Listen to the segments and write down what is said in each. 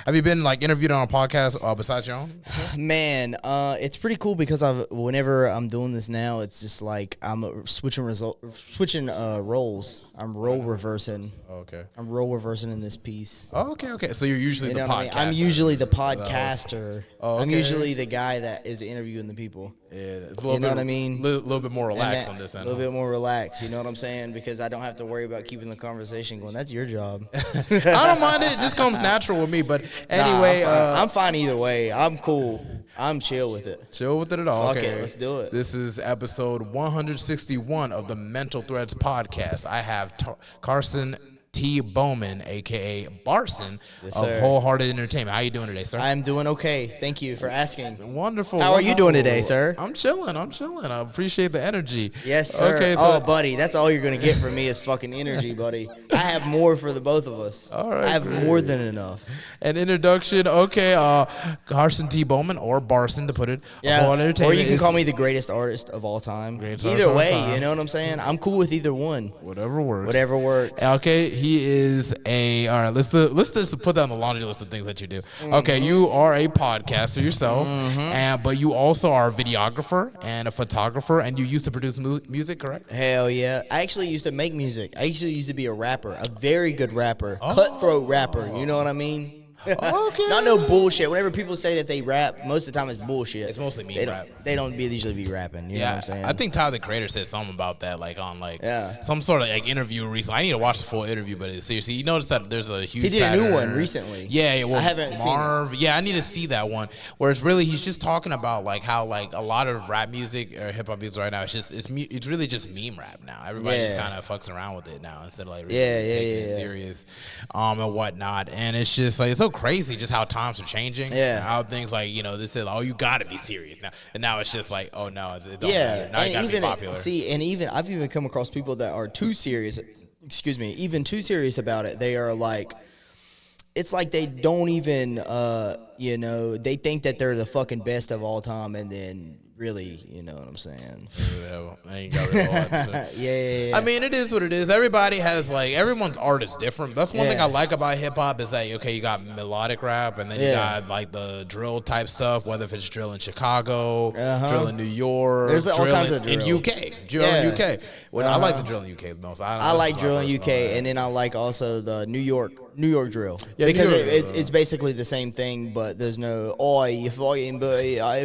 Have you been like interviewed on a podcast besides your own? Man, it's pretty cool because whenever I'm doing this now, it's just like I'm switching roles. I'm role reversing. Okay. I'm role reversing in this piece. Oh, okay. So you're usually the podcaster. I'm usually the podcaster. Oh, okay. I'm usually the guy that is interviewing the people. Yeah, it's a little bit, what I mean? Little bit more relaxed on this end. A little bit more relaxed, you know what I'm saying? Because I don't have to worry about keeping the conversation going. That's your job. I don't mind it. It just comes natural with me. But anyway. I'm fine either way. I'm cool. I'm chill with it. Chill with it at all. Fuck okay. it. Let's do it. This is episode 161 of the Mental Threads podcast. I have Carson T. Bowman, a.K.A. Barson, of Wholehearted Entertainment. How you doing today, sir? I'm doing okay. Thank you for asking. Wonderful. How are you doing today, sir? I'm chilling. I appreciate the energy. Yes, sir. Okay, so, buddy, that's all you're going to get from me is fucking energy, buddy. I have more for the both of us. All right. I have more than enough. An introduction. Okay. Carson T. Bowman, or Barson to put it. Yeah. Or you can call me the greatest artist of all time. Either way, you know what I'm saying? I'm cool with either one. Whatever works. Whatever works. Okay. He is all right, let's just put that on the laundry list of things that you do. Okay, you are a podcaster yourself, but you also are a videographer and a photographer, and you used to produce music, correct? Hell yeah. I actually used to make music. I actually used to be a rapper, a very good rapper, cutthroat rapper, you know what I mean? Okay. Not no bullshit. Whenever people say that they rap, most of the time it's bullshit. It's mostly meme rap. They don't usually be rapping. You know what I'm saying? I think Tyler the Creator said something about that, like on some sort of like interview recently. I need to watch the full interview, but seriously, you notice that there's a huge. He did a new one recently. Yeah, well, I haven't seen it. Yeah, I need to see that one. Where it's really he's just talking about like how like a lot of rap music or hip hop music right now it's really just meme rap now. Everybody just kind of fucks around with it now instead of like really taking it serious, and whatnot. And it's just like it's so crazy just how times are changing. Yeah, how things like they said, oh, you gotta be serious now, and now it's just like, oh no, it don't matter. Now you gotta be popular. I've even come across people that are too serious. Even too serious about it. They are like, it's like they don't even, they think that they're the fucking best of all time, and then really, you know what I'm saying? I ain't got rid of all yeah. I mean, it is what it is. Everybody has everyone's art is different. That's one thing I like about hip hop is that you got melodic rap, and then you got like the drill type stuff. Whether if it's drill in Chicago, drill in New York, there's all kinds of drill in UK, drill in UK. Well, I like the drill in UK the most. I like drill in UK, and then I like also the New York drill because it's basically the same thing, but there's no you fucking bloody, I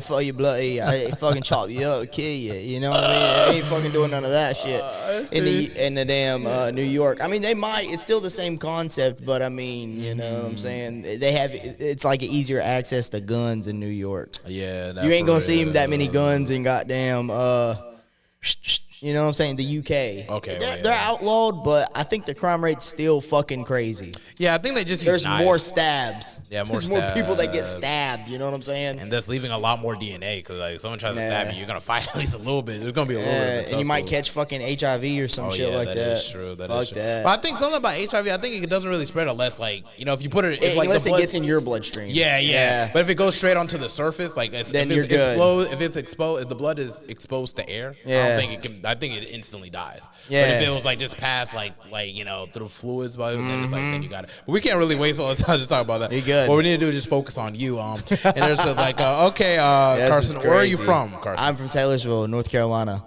fucking chop you up, kill you. You know what I mean? I ain't fucking doing none of that shit in the damn New York. I mean, they might. It's still the same concept, but I mean, you know what I'm saying? They have it's like an easier access to guns in New York. Yeah, you ain't gonna see that many guns in goddamn you know what I'm saying? The UK. Okay. They're outlawed, but I think the crime rate's still fucking crazy. Yeah, I think they just There's more stabs. Yeah, There's more people that get stabbed. You know what I'm saying? And that's leaving a lot more DNA because if someone tries to stab you, you're gonna fight at least a little bit. There's gonna be a little bit. And you might catch fucking HIV or some shit like that. That is true. That is true. That. But I think something about HIV. I think it doesn't really spread unless if you put it unless it gets in your bloodstream. Yeah. But if it goes straight onto the surface, then you're good. If it's exposed, if the blood is exposed to air, I don't think it can. I think it instantly dies. Yeah. But if it was just past through fluids, then it's then you got it. But we can't really waste all the time to talk about that. You're good. What we need to do is just focus on you. And there's Carson, where are you from, Carson? I'm from Taylorsville, North Carolina.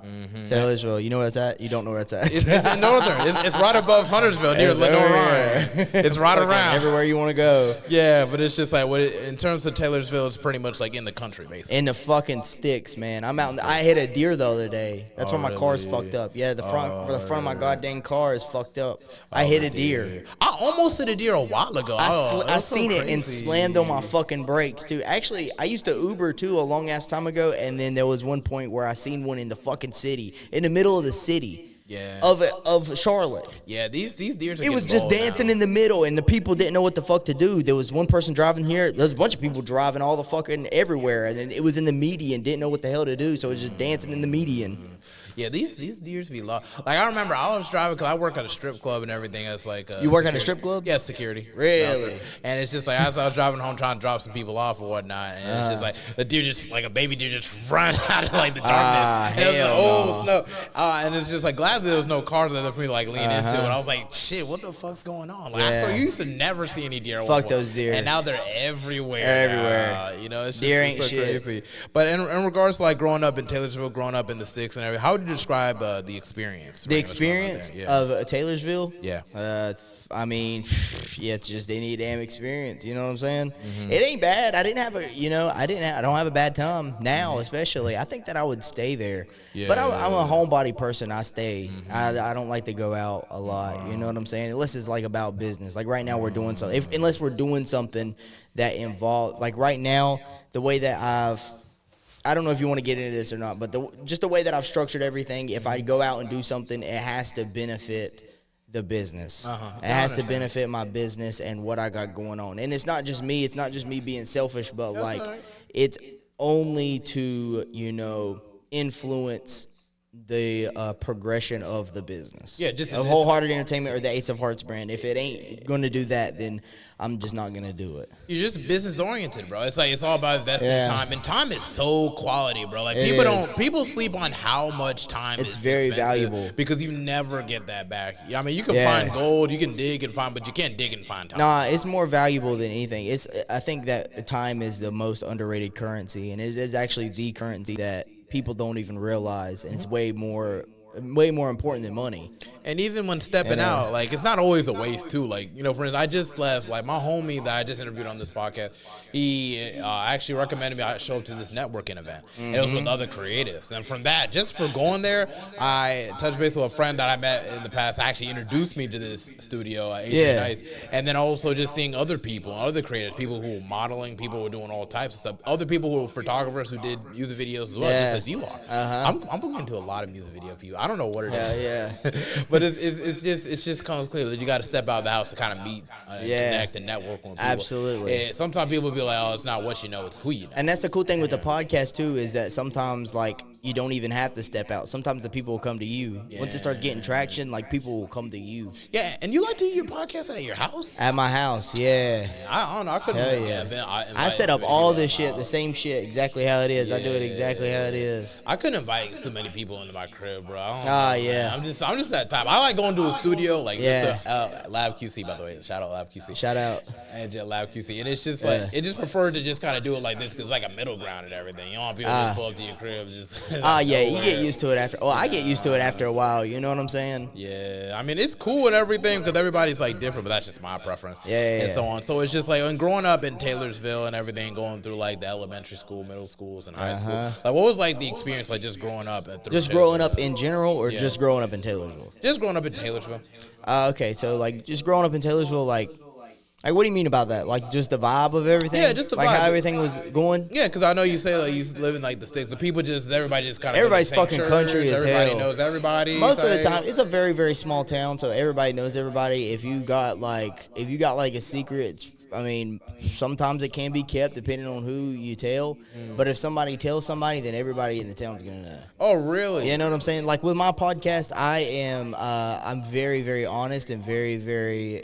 Taylorsville, you know where that's at? You don't know where that's at? It's in northern. It's right above Huntersville, near Lenore Ryan. It's right around everywhere you want to go. Yeah, but it's just in terms of Taylorsville, it's pretty much in the country, basically. In the fucking sticks, man. I'm out. I hit a deer the other day. That's why my car's fucked up. Yeah, the front of my goddamn car is fucked up. I hit a deer. I almost hit a deer a while ago. I seen it and slammed on my fucking brakes too. Actually, I used to Uber too a long ass time ago, and then there was one point where I seen one in the fucking city, in the middle of the city. Yeah. Of Charlotte. Yeah, these deers are It was just dancing now. In the middle, and the people didn't know what the fuck to do. There was one person driving here. There's a bunch of people driving all the fucking everywhere, and then it was in the median, didn't know what the hell to do, so it was just dancing in the median. Yeah, these years be long. Like I remember I was driving because I work at a strip club and everything. It's like you work at a strip club? Yeah, security. Really? And it's just like as I was driving home trying to drop some people off or whatnot, and it's just like the dude just like a baby dude just run out of like the darkness. And it was like, oh snow. And it's just like glad there was no cars there for me to like lean into. And I was like, shit, what the fuck's going on? Like so you used to never see any deer. Fuck those deer. And now they're everywhere. You know, it's just deer ain't so shit. Crazy. But in regards to like growing up in Taylorsville, growing up in the sticks and everything, how would you describe the experience? The experience of Taylorsville? Yeah. I mean, yeah, it's just any damn experience. You know what I'm saying? It ain't bad. I didn't have I don't have a bad time now, especially. I think that I would stay there. But I'm a homebody person. I stay. I don't like to go out a lot. You know what I'm saying? Unless it's like about business. Like right now we're doing something. Unless we're doing something that involves, like right now, the way that I don't know if you want to get into this or not, but just the way that I've structured everything, if I go out and do something, it has to benefit the business. It has to benefit my business and what I got going on. And it's not just me. It's not just me being selfish, but like it's only to, you know, influence the progression of the business. Yeah, just a Wholehearted Entertainment or the Ace of Hearts brand. If it ain't going to do that, then I'm just not going to do it. You're just business oriented, bro. It's like it's all about investing time, and time is so quality, bro. Like people sleep on how much time it's very valuable because you never get that back. I mean, you can find gold, you can dig and find, but you can't dig and find time. Nah, it's more valuable than anything. I think that time is the most underrated currency, and it is actually the currency that people don't even realize, and it's way more important than money. And even when stepping out, like it's not always a waste too. Like, you know, for instance, I just left, like my homie that I just interviewed on this podcast, he actually recommended me I show up to this networking event. And it was with other creatives. And from that, just for going there, I touched base with a friend that I met in the past, actually introduced me to this studio, Nice. And then also just seeing other people, other creators, people who were modeling, people who were doing all types of stuff, other people who were photographers who did music videos as well, just as you are. I'm looking into a lot of music video for you. I don't know what it is. But it's just comes clear that you got to step out of the house to kind of meet, connect, and network with people. Absolutely. And sometimes people be like, "Oh, it's not what you know, it's who you know." And that's the cool thing with the podcast too, is that sometimes like you don't even have to step out. Sometimes the people will come to you. Once it starts getting traction, like people will come to you. Yeah, and you like to do your podcast at your house? At my house, yeah. I don't know. I couldn't. I set up all this shit, the same shit, exactly how it is. I do it exactly how it is. I couldn't invite too many people into my crib, bro. Yeah. I'm just that type. I like going to a studio, like Lab QC, by the way. Shout out Lab QC. Shout out. And Lab QC. And it's just like, it just preferred to just kind of do it like this because it's like a middle ground and everything. You don't want people to just pull up to your crib. You get used to it after. Oh, I get used to it after a while. You know what I'm saying? Yeah. I mean, it's cool and everything because everybody's like different, but that's just my preference. And so on. So it's just like, and growing up in Taylorsville and everything, going through like the elementary school, middle schools, and high school. Like, what was like the experience, like just growing up? Just growing up in general, or just growing up in Taylorsville? Just growing up in Taylorsville. Okay, so like just growing up in Taylorsville, like what do you mean about that? Like just the vibe of everything? Yeah, just the vibe. Like how everything was going? Yeah, because I know you say like you live in like the sticks. So everybody just kind of everybody's fucking country as hell. Everybody knows everybody. Most of the time, it's a very, very small town, so everybody knows everybody. If you got like a secret, I mean, sometimes it can be kept depending on who you tell. But if somebody tells somebody, then everybody in the town's gonna know. Oh, really? You know what I'm saying? Like with my podcast, I'm very, very honest and very, very,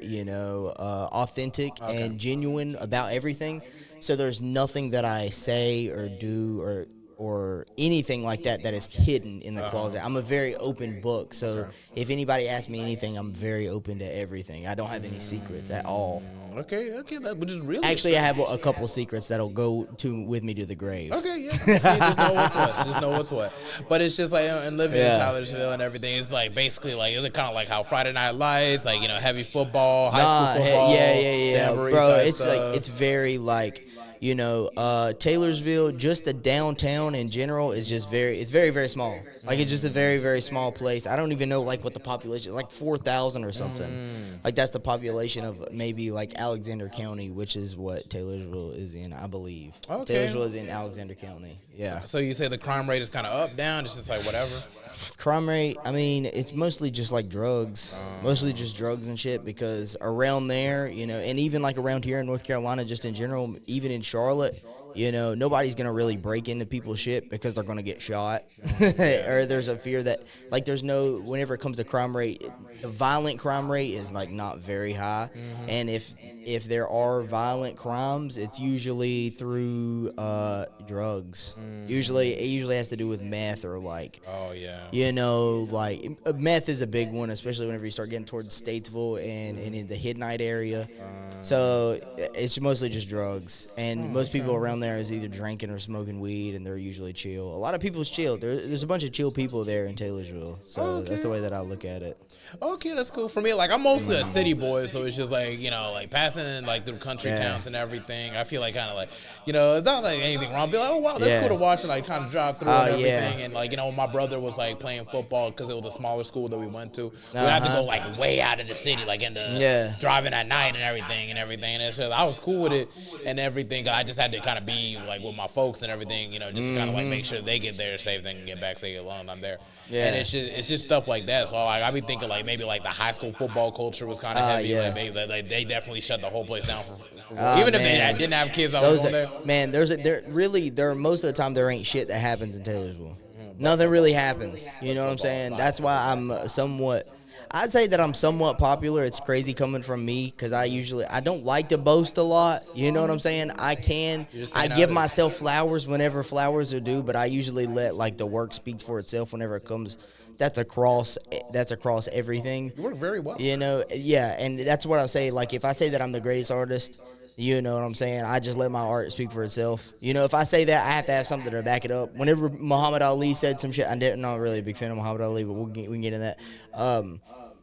authentic and genuine about everything. So there's nothing that I say or do or anything like that is hidden in the closet. I'm a very open book. So if anybody asks me anything, I'm very open to everything. I don't have any secrets at all. Okay, that which is really actually I have a couple secrets that'll go with me to the grave. Okay, yeah. Just know what's what. Just know what's what. But it's just like, and living in Taylorsville and everything, it's like basically like, is it kind of like how Friday Night Lights, like, heavy football, high school football? Yeah. Bro, it's stuff. Like, it's very like, Taylorsville, just the downtown in general is just it's very, very small. Like, it's just a very, very small place. I don't even know, like, what the population is, like 4,000 or something. Like, that's the population of maybe, like, Alexander County, which is what Taylorsville is in, I believe. Okay. Taylorsville is in Alexander County, yeah. So you say the crime rate is kind of up, down, it's just like whatever? Crime rate, I mean, it's mostly just like drugs. Mostly just drugs and shit, because around there, and even like around here in North Carolina, just in general, even in Charlotte, You know, nobody's gonna really break into people's shit because they're gonna get shot, or there's a fear that like there's no. Whenever it comes to crime rate, the violent crime rate is like not very high, and if there are violent crimes, it's usually through drugs. Usually, it usually has to do with meth or like. Oh yeah. You know, like meth is a big one, especially whenever you start getting towards Statesville and in the Midnight area. So it's mostly just drugs, and most people around there is either drinking or smoking weed, and they're usually chill. A lot of people's chill. There's a bunch of chill people there in Taylorsville, so that's the way that I look at it. Okay, that's cool. For me, like I'm mostly a city boy, so it's just like like passing in like through country towns and everything. I feel like kind of like it's not like anything wrong. Be like, oh wow, that's cool to watch and like kind of drive through and everything. And like when my brother was like playing football because it was a smaller school that we went to, we had to go like way out in the city, like in the driving at night and everything. And it's just, I was cool with it and everything. I just had to kind of be like with my folks and everything, just kind of like make sure they get there safe, they can get back safe as long as I'm there. Yeah. And it's just stuff like that. So like I be thinking like maybe like the high school football culture was kind of heavy. Like maybe like they definitely shut the whole place down for even if they didn't have kids. I was going there. Man, there most of the time there ain't shit that happens in Taylorsville. Nothing really happens. You know what I'm saying? That's why I'd say that I'm somewhat popular. It's crazy coming from me because I don't like to boast a lot. You know what I'm saying? I give myself flowers whenever flowers are due, but I usually let like the work speak for itself whenever it comes. That's across everything. You work very well. And that's what I say. Like if I say that I'm the greatest artist, you know what I'm saying? I just let my art speak for itself. If I say that, I have to have something to back it up. Whenever Muhammad Ali said some shit, I'm not really a big fan of Muhammad Ali, but we can get in that.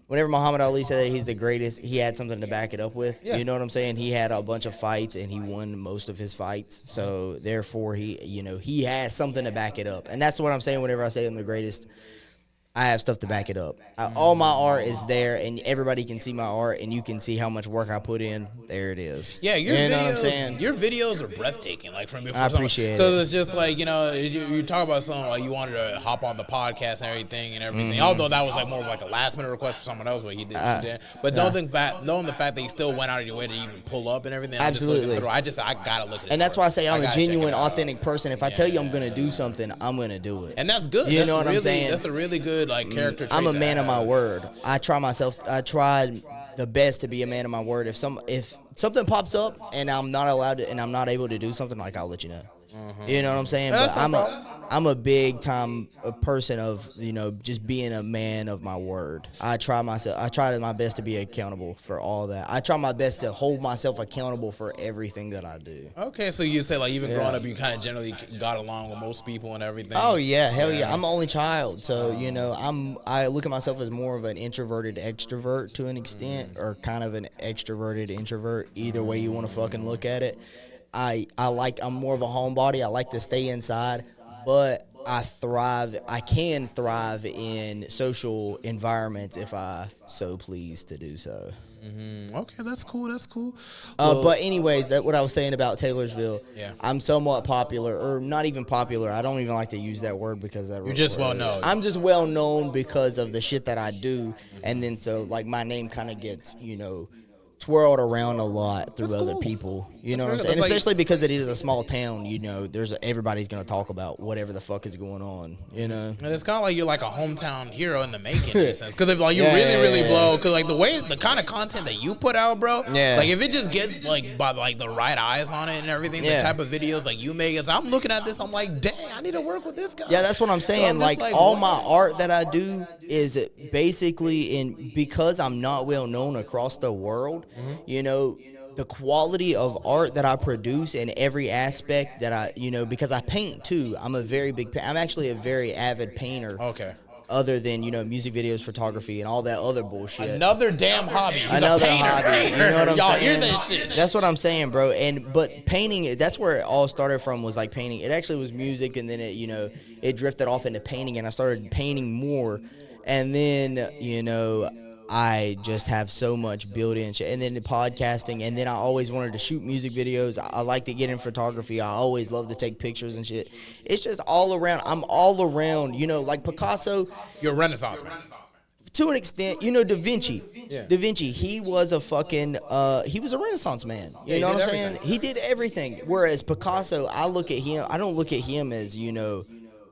Whenever Muhammad Ali said that he's the greatest, he had something to back it up with. Yeah. You know what I'm saying? He had a bunch of fights, and he won most of his fights. So, therefore, he has something to back it up. And that's what I'm saying whenever I say I'm the greatest. I have stuff to back it up. All my art is there, and everybody can see my art, and you can see how much work I put in. There it is. Yeah, your videos are breathtaking. Like from before, I appreciate it because it's just like you talk about something like you wanted to hop on the podcast and everything. Although that was like more of like a last minute request for someone else, but he did. But knowing the fact that you still went out of your way to even pull up and everything. Absolutely. I gotta look at it. And that's why I say I'm a genuine, authentic person. If I tell you I'm gonna do something, I'm gonna do it. And that's good. You know what I'm saying? That's a really good character trait. I'm a man of my word. I tried the best to be a man of my word. If something pops up and I'm not allowed to and I'm not able to do something, like I'll let you know. You know what I'm saying? But I'm a big time person of just being a man of my word. I try my best to be accountable for all that. I try my best to hold myself accountable for everything that I do. Okay, so you say like even growing up, you kind of generally got along with most people and everything. Oh yeah, hell yeah. I'm the only child, so I look at myself as more of an introverted extrovert to an extent, or kind of an extroverted introvert. Either way you want to fucking look at it. I'm more of a homebody. I like to stay inside, but I can thrive in social environments if I so please to do so. Okay, that's cool. But anyways, that's what I was saying about Taylorsville. Yeah. I'm somewhat popular, or not even popular. I don't even like to use that word because you're just well known. I'm just well known because of the shit that I do, and then so like my name kind of gets twirled around a lot through other people. You know what I'm saying? And especially because it is a small town, everybody's going to talk about whatever the fuck is going on, And it's kind of like you're like a hometown hero in the making, in a sense. Because if like you really blow, because like the kind of content that you put out, bro, like if it just gets like by like the right eyes on it and everything, the type of videos like you make, I'm looking at this, I'm like, dang, I need to work with this guy. Yeah, that's what I'm saying. Like all my art that I do is basically because I'm not well known across the world, the quality of art that I produce in every aspect that I, because I paint too. I'm actually a very avid painter. Okay. Other than, music videos, photography, and all that other bullshit. Another damn hobby. He's Another a painter. hobby. You know what I'm Y'all saying? hear that shit. That's what I'm saying, bro. But painting, that's where it all started from, was like painting. It actually was music, and then it drifted off into painting, and I started painting more. And then, I just have so much built-in shit. And then the podcasting, and then I always wanted to shoot music videos. I like to get in photography. I always love to take pictures and shit. It's just all around. I'm all around, like Picasso. You're a Renaissance man. To an extent, you know, Da Vinci. Yeah. Da Vinci, he was a fucking, he was a Renaissance man. You know what I'm saying? He did everything. Whereas Picasso, I look at him, I don't look at him as, you know,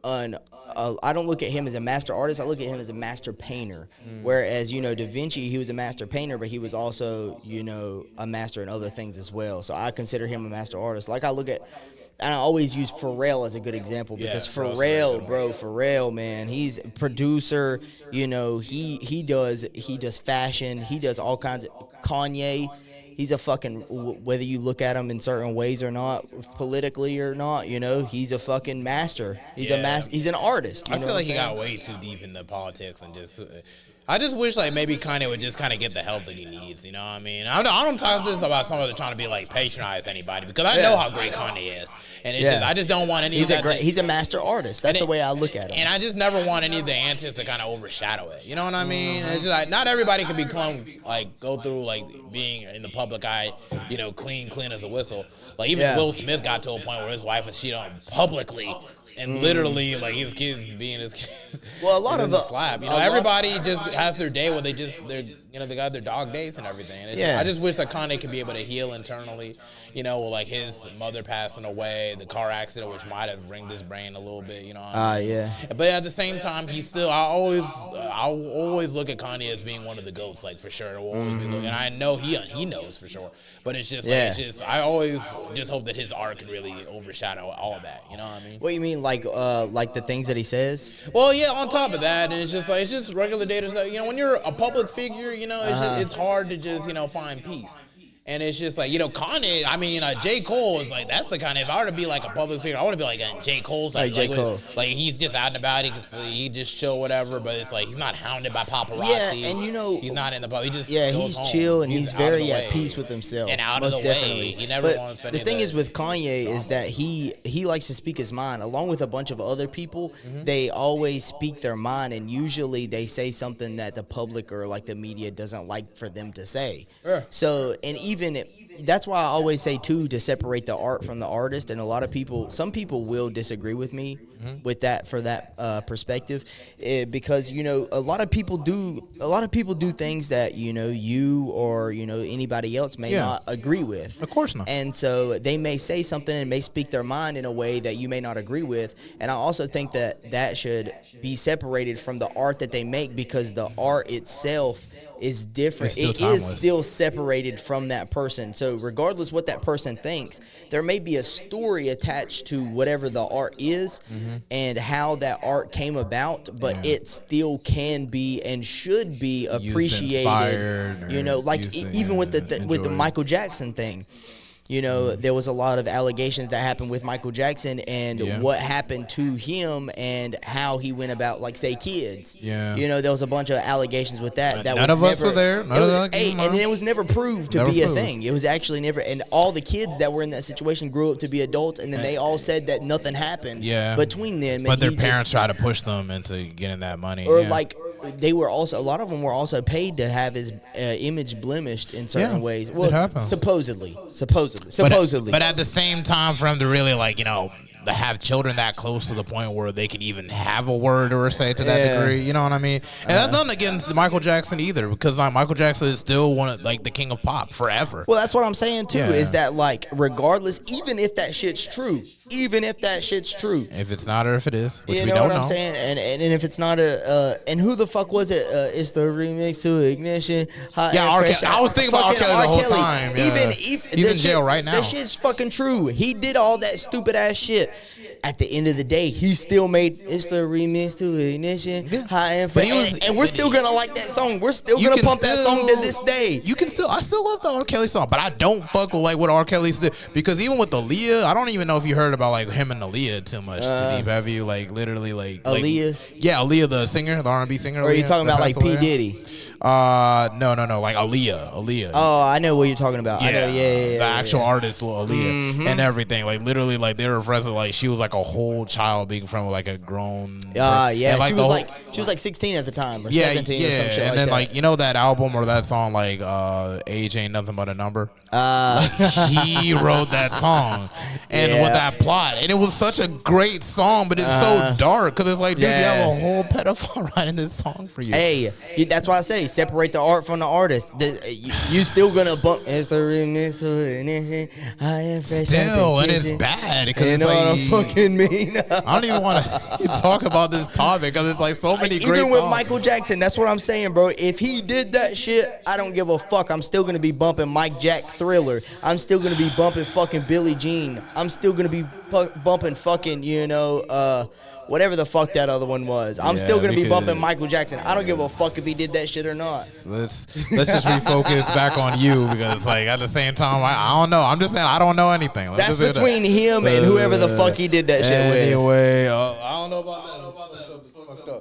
I don't look at him as a master artist. I look at him as a master painter. Whereas, you know, Da Vinci, he was a master painter, but he was also, you know, a master in other things as well. So I consider him a master artist. Like I look at, and I always use Pharrell as a good example because Pharrell, man, he's a producer. You know, he does fashion. He does all kinds of Kanye. He's a fucking, whether you look at him in certain ways or not, politically or not, you know, he's a fucking master. He's he's an artist. I feel like he got way too deep into politics and just. I just wish like maybe Kanye would just kind of get the help that he needs. You know what I mean? I don't talk this about someone trying to be like patronize anybody because I know how great Kanye is, and it's just I just don't want any. He's a master artist. That's the way I look at him. And I just never want any of the antics to kind of overshadow it. You know what I mean? It's just like not everybody can become like go through like being in the public eye, you know, clean as a whistle. Like even Will Smith got to a point where his wife was cheating on him publicly. And literally, like his kids being his kids. Well, a lot of slap. You know, everybody just has their day where they got their dog days and everything. And I just wish that Kanye could be able to heal internally. You know, like his mother passing away, the car accident, which might have ringed his brain a little bit. You know. But at the same time, he's still. I'll always look at Kanye as being one of the goats, like for sure. Will always be looking. And I know he knows for sure. But it's just, I always just hope that his art can really overshadow all of that. You know what I mean? What you mean, like the things that he says? Well, yeah. On top of that, and it's just regular data stuff. You know, when you're a public figure, you know, it's hard to just find peace. And it's just like, you know, Kanye, I mean, J. Cole is like, that's the kind of, if I were to be like a public figure, I want to be like J. Cole's like J. Cole. Like he's just out and about, he just chill, whatever, but it's like, he's not hounded by paparazzi. Yeah, and you know. He's not in the public, he just he's home. chill and he's very at peace with himself. And out most of the definitely. way. He never wants the thing is with Kanye is that he likes to speak his mind. Along with a bunch of other people, they always speak their mind, and usually they say something that the public or like the media doesn't like for them to say. So, and even that's why I always say too, to separate the art from the artist. And a lot of people, some people will disagree with me with that for that perspective, because you know a lot of people do things that you or anybody else may not agree with. Of course not. And so they may say something and may speak their mind in a way that you may not agree with. And I also think that should be separated from the art that they make, because the art itself is different. It is still separated from that person. So regardless what that person thinks, there may be a story attached to whatever the art is and how that art came about, but it still can be and should be appreciated. Like even with the Michael Jackson thing. You know, there was a lot of allegations that happened with Michael Jackson and what happened to him and how he went about, like, say, kids. Yeah. You know, there was a bunch of allegations with that. None of us were there. And it was never proved to be a thing. It was actually never. And all the kids that were in that situation grew up to be adults, and then they all said that nothing happened between them. But their parents tried to push them into getting that money. Or, like, they were also, a lot of them were also paid to have his image blemished in certain ways. Well, it happens. Supposedly. But at the same time, for them to really, like, to have children that close to the point where they can even have a word or a say to that degree, you know what I mean? And that's nothing against Michael Jackson either, because like Michael Jackson is still one of like the king of pop forever. Well, that's what I'm saying too, is that like regardless, even if that shit's true, if it's not or if it is, which you we know don't what I'm saying, and if it's not and who the fuck was it? It's the remix to Ignition. I was thinking about R. Kelly the whole time. Even he's in jail right now. That shit's fucking true. He did all that stupid ass shit. At the end of the day, he still made It's the Remix to Ignition. High and fresh. And we're still gonna like that song. We're still gonna pump that song to this day. I still love the R. Kelly song, but I don't fuck with like what R. Kelly's did, because even with Aaliyah, I don't even know if you heard about like him and Aaliyah too much. Have you like literally like Aaliyah? Aaliyah, the singer, the R&B singer. Or are you talking about like P. Diddy? No, like Aaliyah. Oh, I know what you're talking about. I know, the actual artist Aaliyah and everything. Like literally, like they were referencing like she was like like a whole child being from like a grown. Yeah. And, like, She was like 16 at the time or 17 or some shit and like then that. like, you know that album or that song like Age Ain't Nothing But a Number. Like, he wrote that song and with that plot, and it was such a great song, but it's so dark because it's like, dude, you have a whole pedophile writing this song for you. Hey, that's why I say separate the art from the artist. You still gonna bump still, and it's bad because you know what I fucking mean. I don't even want to talk about this topic because it's like so many great even with songs. Michael Jackson, that's what I'm saying, bro. If he did that shit, I don't give a fuck. I'm still gonna be bumping Mike Jack Thriller. I'm still gonna be bumping fucking Billie Jean. I'm still gonna be bumping fucking, whatever the fuck that other one was. I'm still gonna be bumping Michael Jackson. I don't give a fuck if he did that shit or not. Let's just refocus back on you because like at the same time I don't know. I'm just saying I don't know anything. That's between him and whoever the fuck he did that shit with. Anyway, I don't know about that.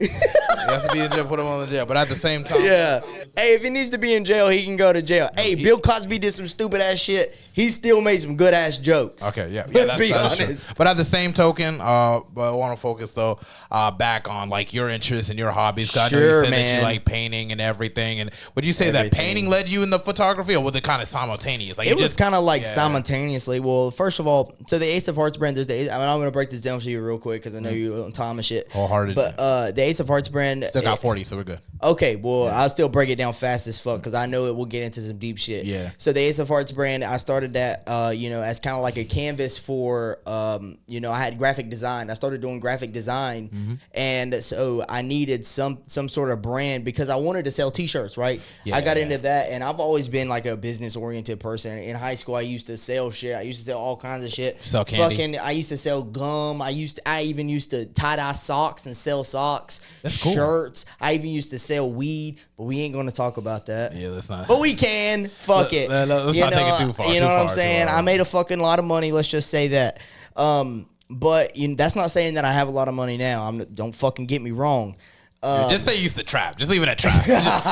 He has to be in jail. Put him on the jail. But at the same time, hey, if he needs to be in jail, he can go to jail. Hey, Bill Cosby did some stupid ass shit. He still made some good ass jokes. Okay, Let's be honest. But at the same token, but I want to focus though back on like your interests and your hobbies. I know you said that you like painting and everything. And would you say that painting led you in the photography, or was it kind of simultaneous? Like it was kind of like simultaneously. Well, first of all, so the Ace of Hearts brand, I'm gonna break this down for you real quick because I know you on time and shit. Wholehearted. But the Ace of Hearts brand still got 40, so we're good. Okay, well, I'll still break it down fast as fuck because I know it will get into some deep shit. Yeah. So the Ace of Hearts brand, I started that, as kind of like a canvas for, I had graphic design. I started doing graphic design, and so I needed some sort of brand because I wanted to sell T-shirts, right? Yeah, I got into that, and I've always been like a business-oriented person. In high school, I used to sell shit. I used to sell all kinds of shit. Sell candy. I used to sell gum. I even used to tie-dye socks and sell socks. That's cool. Shirts. I even used to sell weed, but we ain't gonna talk about that. Yeah, let's not. But we can. Fuck it. Let's not take it too far. You know what I'm saying? I made a fucking lot of money. Let's just say that. But that's not saying that I have a lot of money now. Don't fucking get me wrong. Just say you used to trap. Just leave it at trap.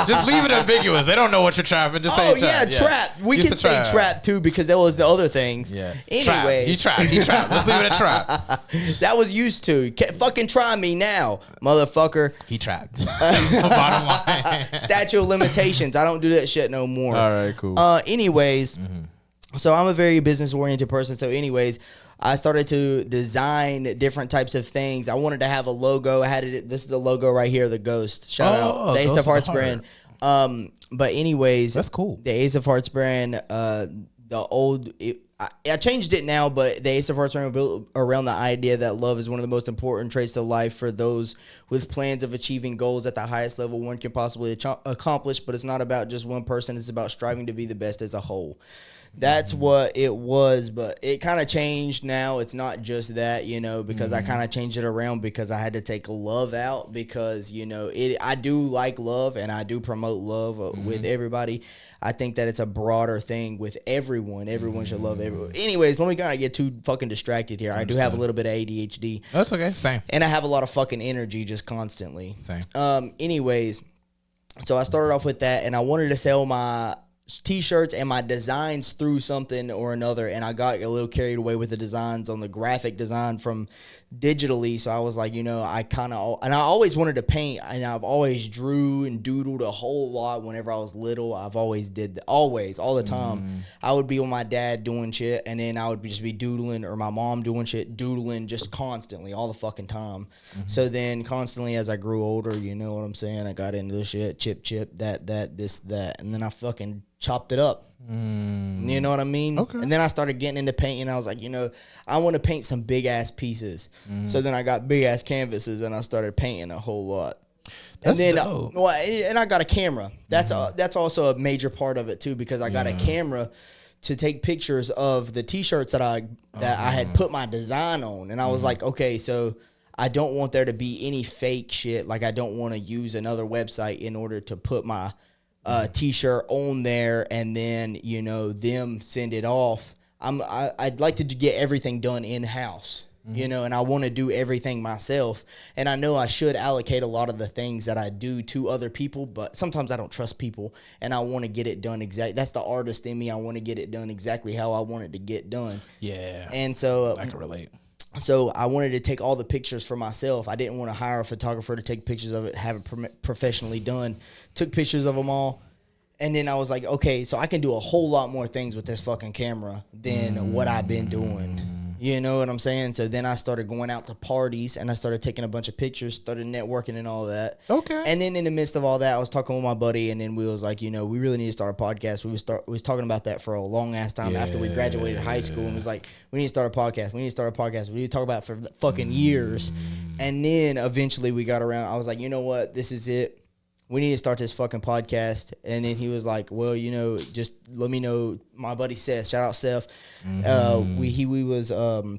just leave it ambiguous. They don't know what you're trapping. Just say trap. Trap. We can say trap too because there was the other things. Yeah. Anyways. He trapped. Let's leave it at trap. That was used to. Fucking try me now, motherfucker. He trapped. Bottom line. Statute of limitations. I don't do that shit no more. All right, cool. Anyways, so I'm a very business-oriented person. So anyways, I started to design different types of things. I wanted to have a logo. This is the logo right here, the Ghost. Shout out. The Ace of Hearts brand. But anyways. That's cool. The Ace of Hearts brand, I changed it now, but the Ace of Hearts brand built around the idea that love is one of the most important traits to life for those with plans of achieving goals at the highest level one can possibly accomplish, but it's not about just one person. It's about striving to be the best as a whole. That's what it was, but it kind of changed now. It's not just that, because I kind of changed it around because I had to take love out because, I do like love and I do promote love with everybody. I think that it's a broader thing with everyone. Everyone should love everyone. Anyways, let me kind of get too fucking distracted here. I do have a little bit of ADHD. That's okay. Same. And I have a lot of fucking energy just constantly. Same. Anyways, so I started off with that and I wanted to sell my T-shirts and my designs through something or another, and I got a little carried away with the designs on the graphic design from digitally. So I was like, I always wanted to paint, and I've always drew and doodled a whole lot. Whenever I was little, I've always did that, all the time. I would be with my dad doing shit, and then I would just be doodling, or my mom doing shit, doodling just constantly all the fucking time. So then constantly as I grew older, you know what I'm saying, I got into this shit, chip, that, this, that, and then I fucking chopped it up. You know what I mean? Okay. And then I started getting into painting. I was like, I want to paint some big ass pieces. So then I got big ass canvases and I started painting a whole lot. That's and then, dope. And I got a camera. That's also a major part of it too, because I got a camera to take pictures of the T-shirts that I had put my design on, and I was like, okay, so I don't want there to be any fake shit. Like I don't want to use another website in order to put my T-shirt on there and then them send it off. I'd like to get everything done in house, and I want to do everything myself. And I know I should allocate a lot of the things that I do to other people, but sometimes I don't trust people, and I want to get it done exactly. That's the artist in me. I want to get it done exactly how I want it to get done. Yeah, and so I can relate. So I wanted to take all the pictures for myself. I didn't want to hire a photographer to take pictures of it, have it professionally done. Took pictures of them all. And then I was like, okay, so I can do a whole lot more things with this fucking camera than what I've been doing. You know what I'm saying? So then I started going out to parties and I started taking a bunch of pictures, started networking and all that. Okay. And then in the midst of all that, I was talking with my buddy, and then we was like, you know, we really need to start a podcast. We was talking about that for a long ass time after we graduated high school, and was like, we need to start a podcast. We need to start a podcast. We need to talk about it for fucking years. And then eventually we got around. I was like, you know what? This is it. We need to start this fucking podcast. And then he was like, well, you know, just let me know. My buddy Seth, shout out Seth. We was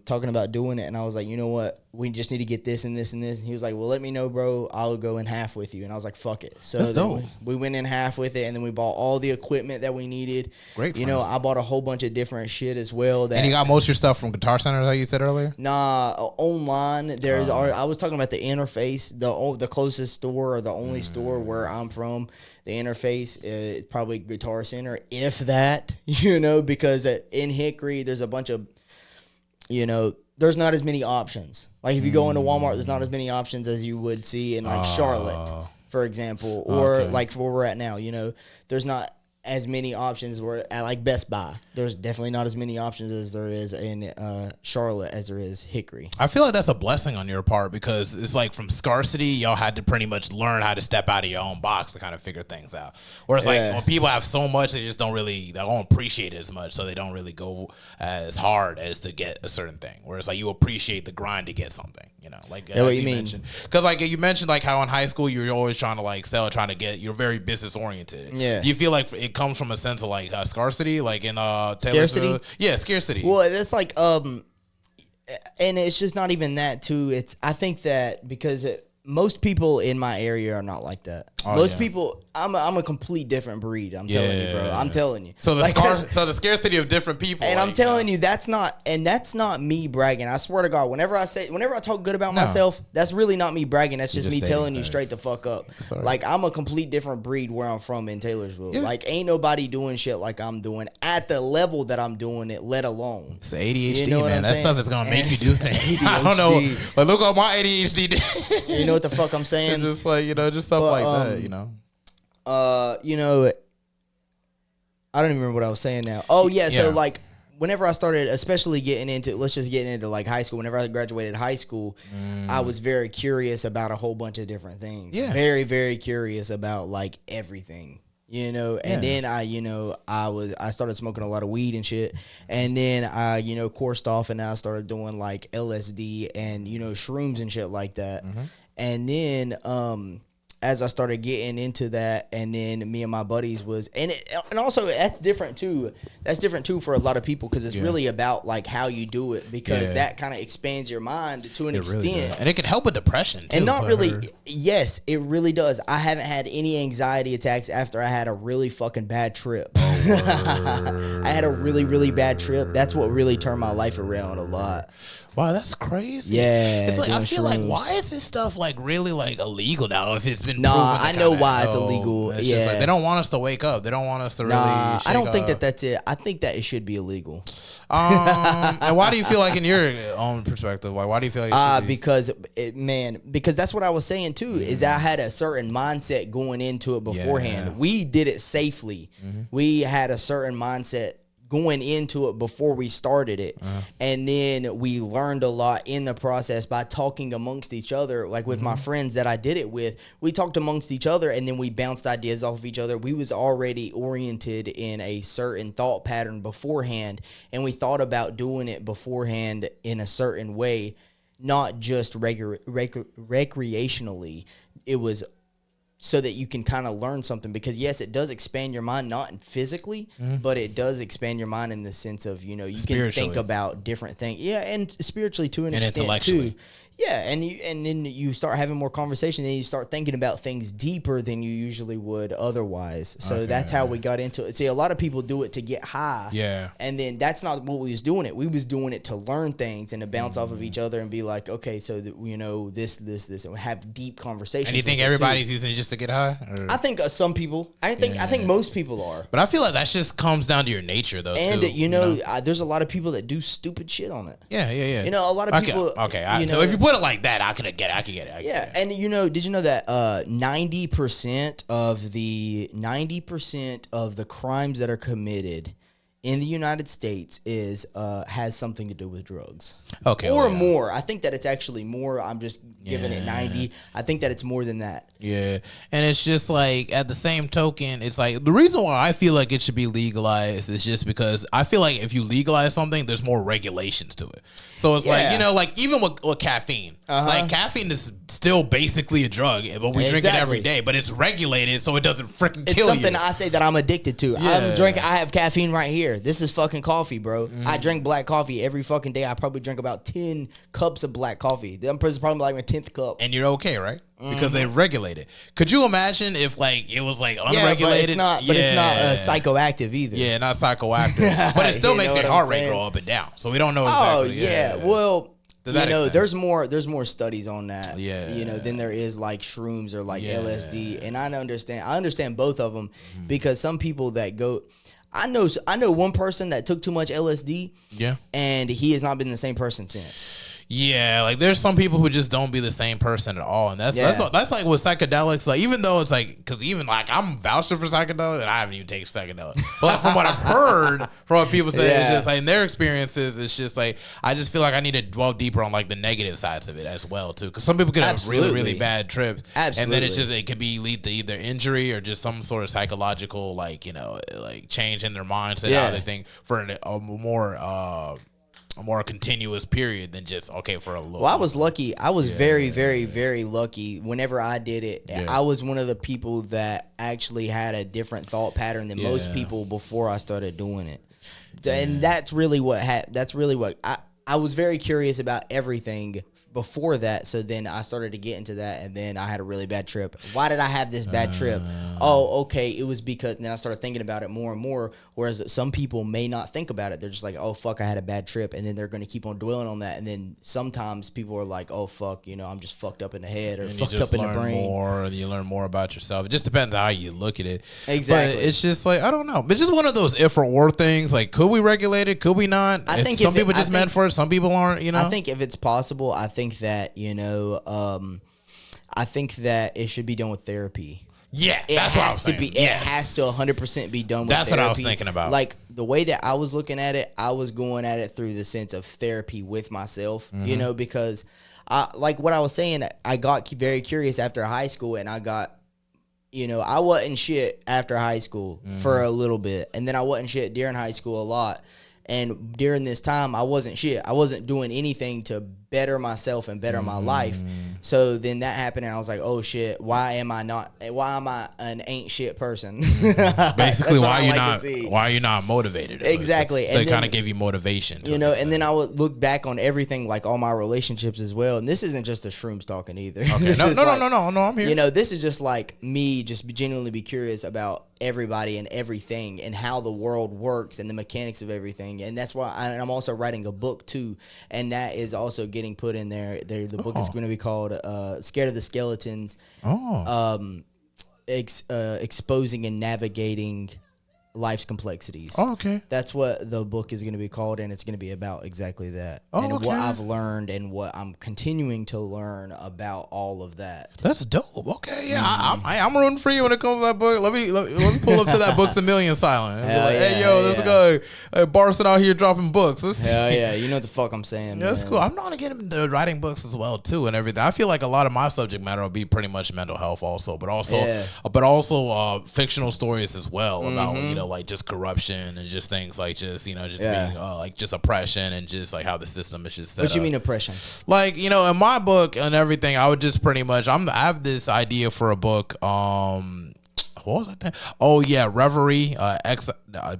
talking about doing it, and I was like, you know what? We just need to get this and this and this. And he was like, well, let me know, bro. I'll go in half with you. And I was like, fuck it. So that's dope. We went in half with it, and then we bought all the equipment that we needed. Great. You know, I bought a whole bunch of different shit as well. And you got most of your stuff from Guitar Center, like you said earlier? Nah, online. There's I was talking about the interface, the closest store or the only store where I'm from. The interface, probably Guitar Center, if that, you know, because in Hickory, there's a bunch of, you know, there's not as many options. Like if you go into Walmart, there's not as many options as you would see in like Charlotte, for example, or like where we're at now, you know, there's not as many options where at like Best Buy. There's definitely not as many options as there is in Charlotte as there is Hickory. I feel like that's a blessing on your part, because it's like from Scarcity, y'all had to pretty much learn how to step out of your own box to kind of figure things out. Whereas like when people have so much, they just don't appreciate it as much, so they don't really go as hard as to get a certain thing. Whereas like you appreciate the grind to get something, you know, like what you mean? Because like you mentioned like how in high school you're always trying to like sell, trying to get, you're very business oriented. Yeah. Do you feel like it comes from a sense of like scarcity, like in Scarcity? Yeah, scarcity. Well, it's like and it's just not even that too. I think that because most people in my area are not like that. Most people, I'm a complete different breed. I'm telling you, bro. I'm telling you. So the scarcity of different people. And like, I'm telling you, that's not me bragging. I swear to God, whenever I talk good about myself, that's really not me bragging. That's just me telling you straight the fuck up. Sorry. Like I'm a complete different breed where I'm from in Taylorsville. Yeah. Like ain't nobody doing shit like I'm doing at the level that I'm doing it, let alone. It's ADHD, you know man. That stuff is gonna make you do things. I don't know. But look at my ADHD did. You know what the fuck I'm saying? It's just like, you know, just stuff like that, you know. You know, I don't even remember what I was saying now. Oh yeah, so like whenever I started, especially getting into like high school, whenever I graduated high school, I was very curious about a whole bunch of different things. Yeah. Very, very curious about like everything. You know, and then I started smoking a lot of weed and shit, and then I, you know, coursed off, and I started doing like LSD and, you know, shrooms and shit like that. And then as I started getting into that, and then me and my buddies and also that's different too. That's different too for a lot of people, because it's really about like how you do it, because that kind of expands your mind to an extent, really, and it can help with depression too. And not really, yes, it really does. I haven't had any anxiety attacks after I had a really fucking bad trip. I had a really, really bad trip. That's what really turned my life around a lot. Wow, that's crazy. Yeah, it's like I feel like, why is this stuff like really like illegal now? If it's been I know why it's illegal. It's just like they don't want us to wake up. They don't want us to really. I don't think that's it. I think that it should be illegal. And why do you feel like, in your own perspective, why do you feel like? Because that's what I was saying too. Is I had a certain mindset going into it beforehand. Yeah. We did it safely. We had a certain mindset going into it before we started it. And then we learned a lot in the process by talking amongst each other. Like with my friends that I did it with, we talked amongst each other, and then we bounced ideas off of each other. We was already oriented in a certain thought pattern beforehand, and we thought about doing it beforehand in a certain way, not just recreationally. It was so that you can kind of learn something, because yes, it does expand your mind, not physically, but it does expand your mind in the sense of, you know, you can think about different things. Yeah, and spiritually to an extent too. Yeah, and then you start having more conversation, and you start thinking about things deeper than you usually would otherwise. So that's how we got into it. See, a lot of people do it to get high. Yeah. And then that's not what we was doing it. We was doing it to learn things and to bounce off of each other and be like, okay, so that, you know, this, and have deep conversations. And you think everybody's using it just to get high? Or? I think some people. I think most people are. But I feel like that just comes down to your nature, though. And too, you know, there's a lot of people that do stupid shit on it. Yeah. You know, a lot of people. So if you put it like that, I can get it. Yeah, and you know, did you know that 90% of the crimes that are committed in the United States has something to do with drugs? Okay, or more. I think that it's actually more. I'm just giving it 90. I think that it's more than that. Yeah, and it's just like, at the same token, it's like the reason why I feel like it should be legalized is just because I feel like if you legalize something, there's more regulations to it. So it's like, you know, like even with caffeine, like caffeine is still basically a drug, but we drink it every day, but it's regulated so it doesn't freaking kill you. It's something I say that I'm addicted to. I have caffeine right here. This is fucking coffee, bro. I drink black coffee every fucking day. I probably drink about 10 cups of black coffee. This is probably like my 10th cup. And you're okay, right? Because they regulate it. Could you imagine if like it was like unregulated? But it's not psychoactive either. Yeah, not psychoactive. But it still makes your heart rate go up and down. So we don't know exactly. Oh yeah. Well, you know, there's more studies on that. Yeah. You know, than there is like shrooms or like LSD. And I understand both of them because some people that go. I know one person that took too much LSD. Yeah. And he has not been the same person since. Yeah, like there's some people who just don't be the same person at all, and that's like with psychedelics. Like even though it's like, because even like I'm vouching for psychedelics, and I haven't even taken psychedelics, but like from what I've heard from what people say, it's just like in their experiences, it's just like I just feel like I need to dwell deeper on like the negative sides of it as well too, because some people could have really bad trips, and then it could be lead to either injury or just some sort of psychological like, you know, like change in their mindset, how they think for a more continuous period than just for a little. Well, I was lucky. I was very, very, very lucky. Whenever I did it, I was one of the people that actually had a different thought pattern than most people before I started doing it. And that's really what I was very curious about everything before that, so then I started to get into that, and then I had a really bad trip. Why did I have this bad trip? Oh, okay, it was because, and then I started thinking about it more and more, whereas some people may not think about it. They're just like, oh, fuck, I had a bad trip, and then they're going to keep on dwelling on that, and then sometimes people are like, oh, fuck, you know, I'm just fucked up in the head or and fucked up in the brain. You learn more about yourself. It just depends on how you look at it. Exactly. But it's just like, I don't know. It's just one of those if or things, like, could we regulate it? Could we not? I think some people just meant for it. Some people aren't, you know? I think if it's possible, I think that, you know, I think that it should be done with therapy. Yeah, that's what I was saying. It has to 100% be done with therapy. That's what I was thinking about. Like, the way that I was looking at it, I was going at it through the sense of therapy with myself, you know, because, like what I was saying, I got very curious after high school, and I got, you know, I wasn't shit after high school for a little bit, and then I wasn't shit during high school a lot. And during this time, I wasn't shit. I wasn't doing anything to better myself and better my life. So then that happened, and I was like, oh shit, why am I an ain't shit person? Basically, why are you not motivated? Exactly. So it kind of gave you motivation. You know, and then I would look back on everything, like all my relationships as well. And this isn't just a shrooms talking either. Okay. No, I'm here. You know, this is just like me just genuinely be curious about everybody and everything and how the world works and the mechanics of everything. And that's why I'm also writing a book too, and that is also getting put in there. The book is going to be called Scared of the Skeletons. Exposing and navigating life's complexities. Oh, okay. That's what the book is going to be called, and it's going to be about exactly that. And what I've learned and what I'm continuing to learn about all of that. That's dope. Okay, yeah, I'm rooting for you when it comes to that book. Let me pull up to that Books a Million silent. Hey, yo, let's go. Barson out here dropping books. Hell yeah, you know what the fuck I'm saying. Yeah, that's cool. I'm going to get into writing books as well too, and everything. I feel like a lot of my subject matter will be pretty much mental health also, but also fictional stories as well about, you know, like just corruption and just things like just, you know, just being like just oppression and just like how the system is just set up. What you mean oppression? Like, you know, in my book and everything, I would just pretty much I have this idea for a book. What was that? Oh yeah, Revery X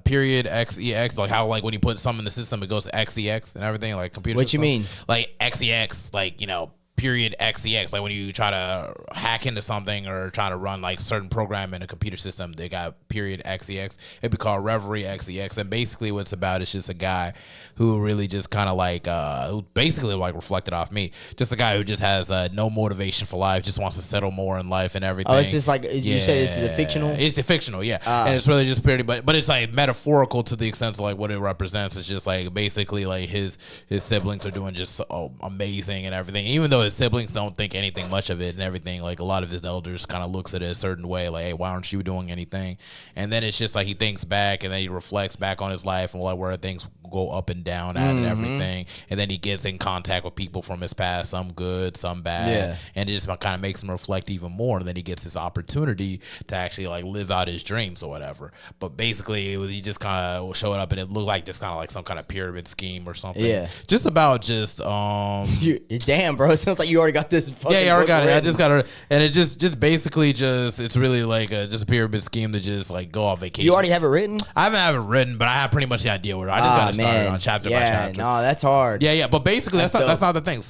period XEX, like how like when you put something in the system it goes to XEX and everything, like computer. What system. You mean? Like XEX, like, you know, period XEX, like when you try to hack into something or try to run like certain program in a computer system, they got period XEX. It'd be called Revery XEX, and basically what's about is just a guy who really just kind of like who basically like reflected off me, just a guy who just has no motivation for life, just wants to settle more in life and everything. Oh, it's just like you say this is a fictional. It's a fictional, yeah, and it's really just pretty, but it's like metaphorical to the extent of like what it represents. It's just like basically like his siblings are doing just so amazing and everything, even though his siblings don't think anything much of it and everything. Like a lot of his elders kind of looks at it a certain way, like, hey, why aren't you doing anything? And then it's just like he thinks back and then he reflects back on his life and like where things go up and down at and everything. And then he gets in contact with people from his past, some good, some bad, and it just kind of makes him reflect even more. And then he gets this opportunity to actually like live out his dreams or whatever. But basically he just kind of showed up and it looked like just kind of like some kind of pyramid scheme or something. Yeah, just about just damn, bro, it sounds like you already got this fucking I already got it. written. I just got it, and it just basically just, it's really like just a pyramid scheme to just like go on vacation. You already have it written? I haven't have it written, but I have pretty much the idea where I just got to start it on chapter by chapter. No, that's hard. Yeah, but basically that's not the thing.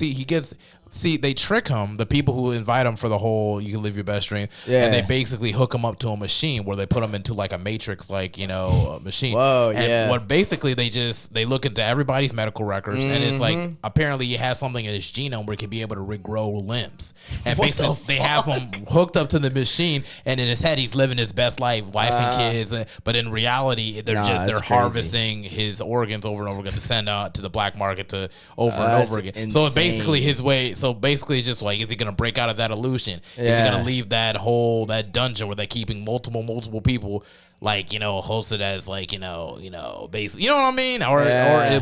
See, they trick him, the people who invite him for the whole you can live your best dream, and they basically hook him up to a machine where they put him into like a matrix, like, machine. Whoa, and what basically they look into everybody's medical records, and it's like apparently he has something in his genome where he can be able to regrow limbs. And basically they have him hooked up to the machine, and in his head he's living his best life, wife and kids, but in reality they're harvesting his organs over and over again to send out to the black market to over and over again. Insane. So it's basically his way. So basically, it's just like, is he gonna break out of that illusion? Is he gonna leave that dungeon where they're keeping multiple people, like, hosted as like, basically, you know what I mean? Or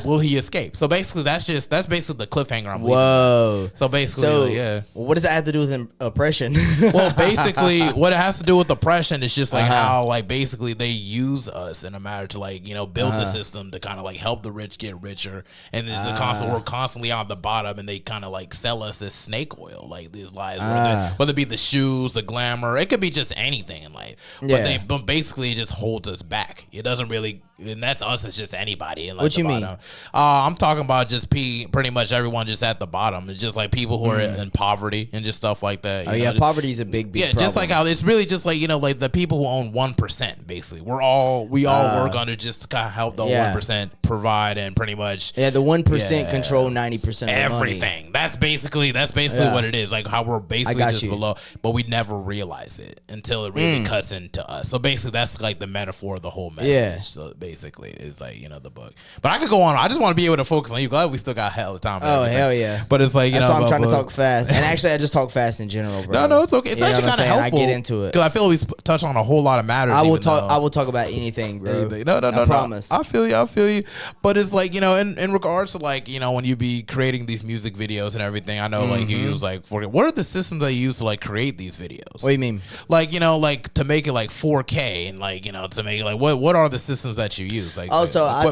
will he escape? So basically, that's basically the cliffhanger I'm leaving. So basically, what does that have to do with oppression? Well, basically, what it has to do with oppression is just like how like basically they use us in a matter to like build the system to kind of like help the rich get richer, and it's we're constantly on the bottom, and they kind of like sell us this snake oil, like these lies, whether it be the shoes, the glamour, it could be just anything in life, but basically just holds us back. It doesn't really, and that's us, it's just anybody. And like what you bottom. mean? I'm talking about just pretty much everyone just at the bottom. It's just like people who are in poverty and just stuff like that. Poverty is a big problem. Just like how it's really just like like the people who own 1%. Basically, we all work on it just to kind of help the 1% provide and pretty much the 1% control 90% of everything. Money. That's basically what it is. Like how we're basically just below, but we never realize it until it really cuts into us. So basically, that's like the metaphor of the whole message. Yeah. So basically, it's like the book. But I could go on. I just want to be able to focus on you. Glad we still got hell of time. Oh hell yeah! But it's like that's why I'm trying to talk fast. And actually, I just talk fast in general, bro. No, it's okay. It's actually kind of helpful. I get into it because I feel we touch on a whole lot of matters. I will talk about anything, bro. No. I promise. I feel you. But it's like in regards to like when you be creating these music videos and everything. I know like you use like what are the systems that you use to like create these videos? What do you mean? Like like to make it like 4K and like to make it like what are the systems that you use? Like so I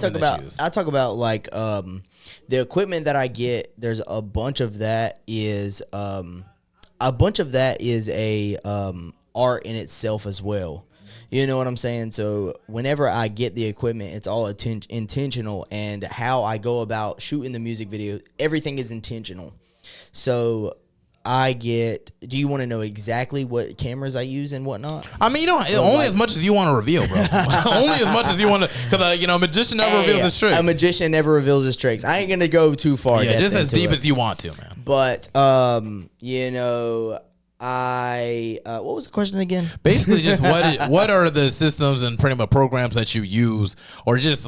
talk about like the equipment that I get. There's a bunch of that is a art in itself as well. You know what I'm saying? So whenever I get the equipment, it's all intentional, and how I go about shooting the music video, everything is intentional. So do you want to know exactly what cameras I use and whatnot? I mean, only as much as you want to reveal, bro. Only as much as you want to, because a magician never reveals his tricks. A magician never reveals his tricks. I ain't gonna go too far. Yeah, just as deep as you want to, man. But what was the question again? Basically, just what are the systems and pretty much programs that you use, or just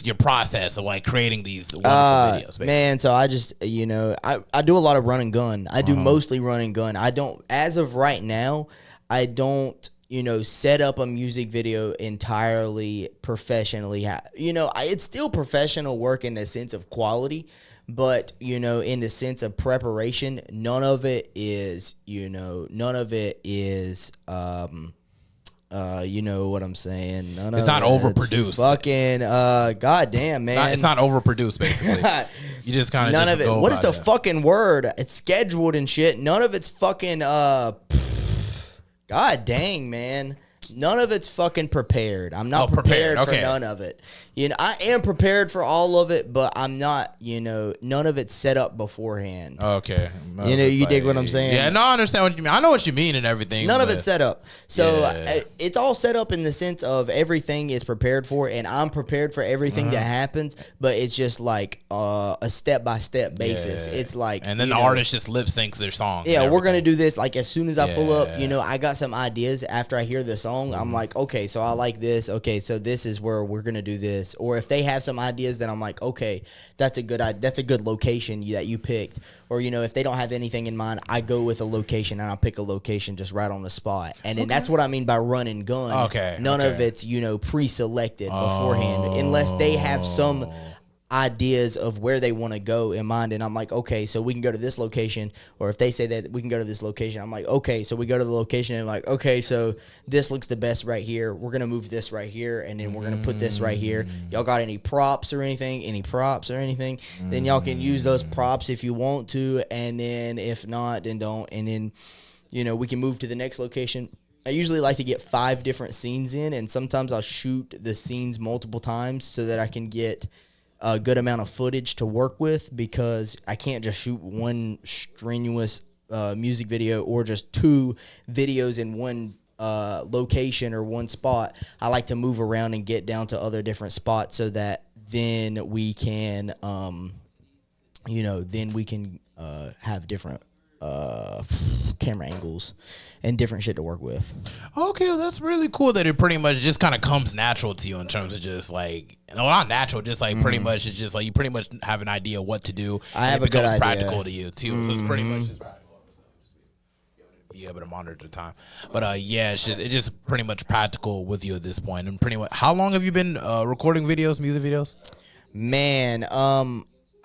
your process of like creating these wonderful videos? Basically. Man, so I just I do a lot of run and gun. I do mostly run and gun. I don't, as of right now, I don't set up a music video entirely professionally. It's still professional work in the sense of quality. But, in the sense of preparation, none of it is, you know what I'm saying? It's not overproduced. Fucking, goddamn, man. It's not overproduced, basically. You just kind of none of it. What is the fucking word? It's scheduled and shit. None of it's fucking, god dang, man. None of it's fucking prepared. I'm not prepared for none of it. You know, I am prepared for all of it, but I'm not, you know, none of it's set up beforehand. Okay. You know, you dig what I'm saying? Yeah, no, I understand what you mean. I know what you mean and everything. None of it's set up. So it's all set up in the sense of everything is prepared for, and I'm prepared for everything that happens, but it's just like a step-by-step basis. It's like... And then the artist just lip-syncs their song. Yeah, we're going to do this. Like, as soon as I pull up, you know, I got some ideas after I hear the song. I'm like, okay, so I like this. Okay, so this is where we're going to do this. Or if they have some ideas, then I'm like, okay, that's a good location that you picked. Or, you know, if they don't have anything in mind, I go with a location and I'll pick a location just right on the spot. And then that's what I mean by run and gun. Okay. None of it's, you know, pre-selected beforehand unless they have some ideas of where they want to go in mind, and I'm like, okay, so we can go to this location. Or if they say that we can go to this location, I'm like, okay, so we go to the location, and like, okay, so this looks the best right here, we're gonna move this right here, and then we're gonna put this right here. Y'all got any props or anything, then y'all can use those props if you want to, and then if not, then don't. And then, you know, we can move to the next location. I usually like to get 5 different scenes in, and sometimes I'll shoot the scenes multiple times so that I can get a good amount of footage to work with, because I can't just shoot one strenuous music video or just 2 videos in one location or one spot. I like to move around and get down to other different spots so that then we can, you know, have different camera angles and different shit to work with. Okay, well, that's really cool that it pretty much just kind of comes natural to you in terms of just like, no, not natural, just like pretty much it's just like you pretty much have an idea what to do. I have a good idea. It becomes practical to you too, so it's pretty much just practical. Be able to monitor the time, but yeah, it's just pretty much practical with you at this point. And pretty much, how long have you been recording videos, music videos? Man,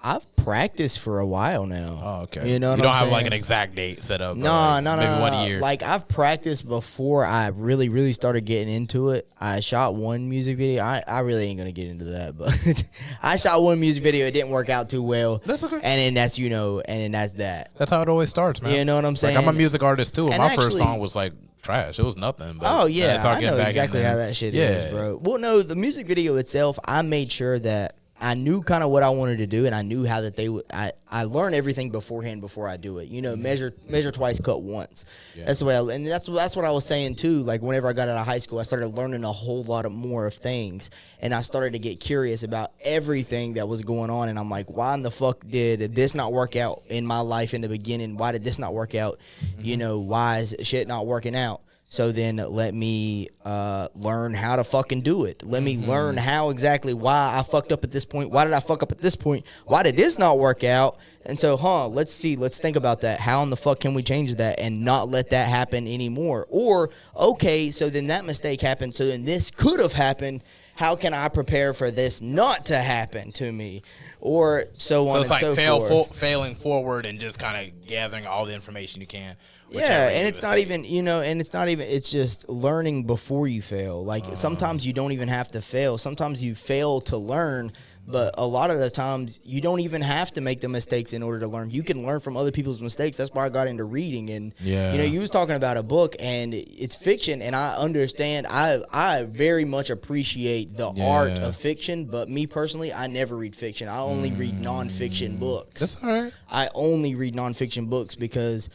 I've practiced for a while now. Oh, okay. You know what you don't I'm have saying? like an exact date set up. No. Maybe 1 year. Like, I've practiced before I really started getting into it. I shot one music video. I really ain't gonna get into that, but I shot one music video. It didn't work out too well. That's okay. And then that's, you know, and then that's that. That's how it always starts, man. You know what I'm saying? Like, I'm a music artist too. And my actually, first song was like trash. It was nothing. But oh yeah, I know exactly how that shit is, bro. Well, no, the music video itself, I made sure that I knew kind of what I wanted to do, and I knew how that they would. I learn everything beforehand before I do it. You know, measure twice, cut once. Yeah. That's the way. And that's what I was saying too. Like, whenever I got out of high school, I started learning a whole lot more of things, and I started to get curious about everything that was going on. And I'm like, why in the fuck did this not work out in my life in the beginning? Why did this not work out? You know, why is shit not working out? So then let me learn how to fucking do it. Let me learn how exactly why I fucked up at this point. Why did I fuck up at this point? Why did this not work out? And so, let's see. Let's think about that. How in the fuck can we change that and not let that happen anymore? Or, okay, so then that mistake happened. So then this could have happened. How can I prepare for this not to happen to me? Or so on and so forth. So it's like failing forward and just kind of gathering all the information you can. Yeah, and it's not even, you know, it's just learning before you fail. Like, sometimes you don't even have to fail. Sometimes you fail to learn, but a lot of the times you don't even have to make the mistakes in order to learn. You can learn from other people's mistakes. That's why I got into reading. And, you know, you was talking about a book, and it's fiction, and I understand. I very much appreciate the art of fiction, but me personally, I never read fiction. I only read nonfiction books. That's all right. I only read nonfiction books because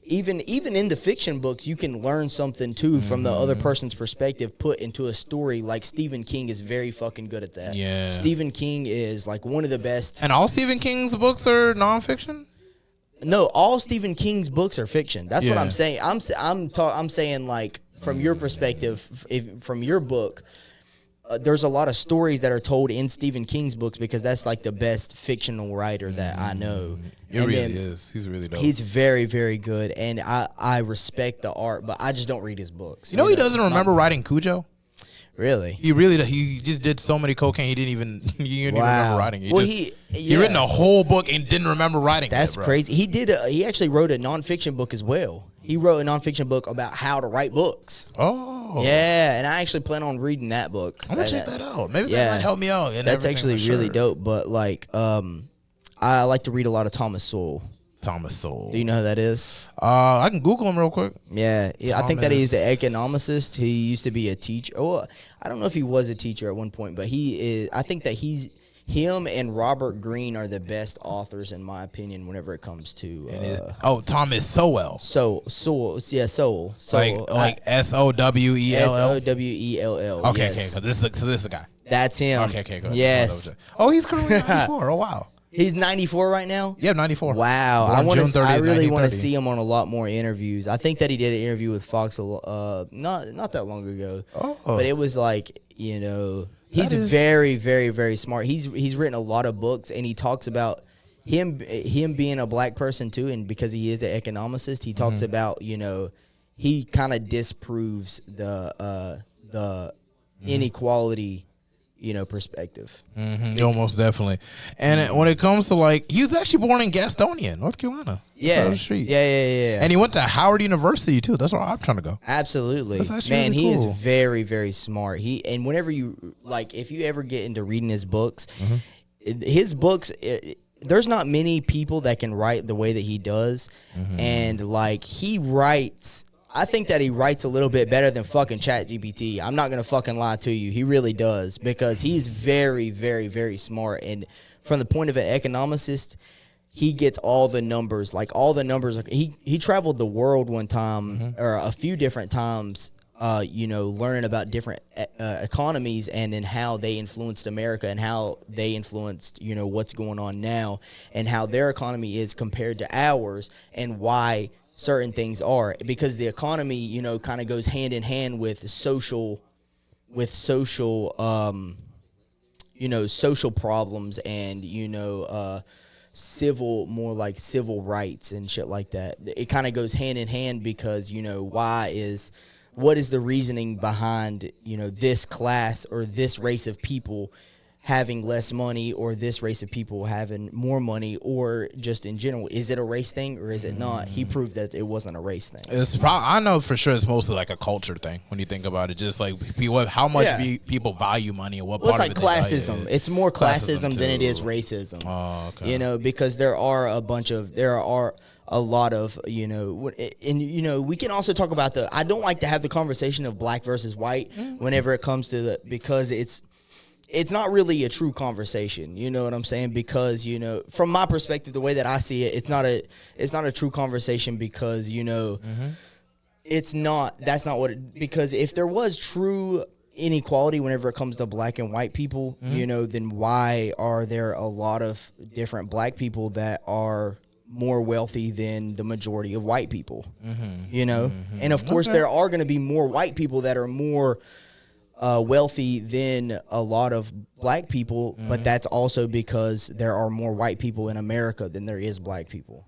even in the fiction books, you can learn something too from the other person's perspective put into a story. Like, Stephen King is very fucking good at that. Yeah. Stephen King is like one of the best. And all Stephen King's books are nonfiction? No, all Stephen King's books are fiction. That's what I'm saying. I'm saying, like, from your perspective, from your book, there's a lot of stories that are told in Stephen King's books because that's like the best fictional writer that I know. He really is. He's really dope. He's very, very good, and I respect the art, but I just don't read his books. You know, he doesn't remember writing Cujo? Really? He really he just did so many cocaine he didn't even remember writing. He written a whole book and didn't remember writing. That's crazy. He actually wrote a nonfiction book as well. He wrote a nonfiction book about how to write books. Oh. Yeah, and I actually plan on reading that book. I'm going to check that out. Maybe that might help me out. That's actually really dope. But, like, I like to read a lot of Thomas Sowell. Thomas Sowell. Do you know who that is? I can Google him real quick. Yeah, I think that he's an economicist. He used to be a teacher. Oh, I don't know if he was a teacher at one point, but he is. I think that him and Robert Greene are the best authors in my opinion whenever it comes to Thomas Sowell. Sowell. Like Sowell. Sowell. Okay, yes. okay. So this is the guy. That's him. Okay, go ahead. Yes. Oh, he's currently 94. Oh, wow. He's 94 right now? Yeah, 94. Wow. I really want to see him on a lot more interviews. I think that he did an interview with Fox not that long ago. Oh. But it was like, he's very, very, very smart. He's written a lot of books, and he talks about him being a black person too, and because he is an economicist, he talks about, he kind of disproves the inequality perspective. Almost definitely. And when it comes to he was actually born in Gastonia, North Carolina. Yeah. Yeah. And he went to Howard University too. That's where I'm trying to go. Absolutely. Man, he is very, very smart. And whenever you if you ever get into reading his books, there's not many people that can write the way that he does. And he writes, I think that he writes a little bit better than fucking ChatGPT. I'm not going to fucking lie to you. He really does, because he's very, very, very smart. And from the point of an economicist, he gets all the numbers. He traveled the world one time, or a few different times, learning about different economies and then how they influenced America and how they influenced, what's going on now and how their economy is compared to ours and why certain things are, because the economy, kind of goes hand in hand with social problems and, more like civil rights and shit like that. It kind of goes hand in hand because, what is the reasoning behind, this class or this race of people having less money or this race of people having more money, or just in general, is it a race thing or is it not? He proved that it wasn't a race thing. I know for sure it's mostly like a culture thing when you think about it. Just like how much people value money and what part of it. It's like classism. It's more classism than it is racism. Oh, okay. Because there are a lot of, we can also talk about I don't like to have the conversation of black versus white whenever it comes to because it's not really a true conversation. You know what I'm saying? Because, from my perspective, the way that I see it, it's not a true conversation because, it's not, that's not what because if there was true inequality whenever it comes to black and white people, then why are there a lot of different black people that are more wealthy than the majority of white people, And of course, there are going to be more white people that are more wealthy than a lot of black people, but that's also because there are more white people in America than there is black people.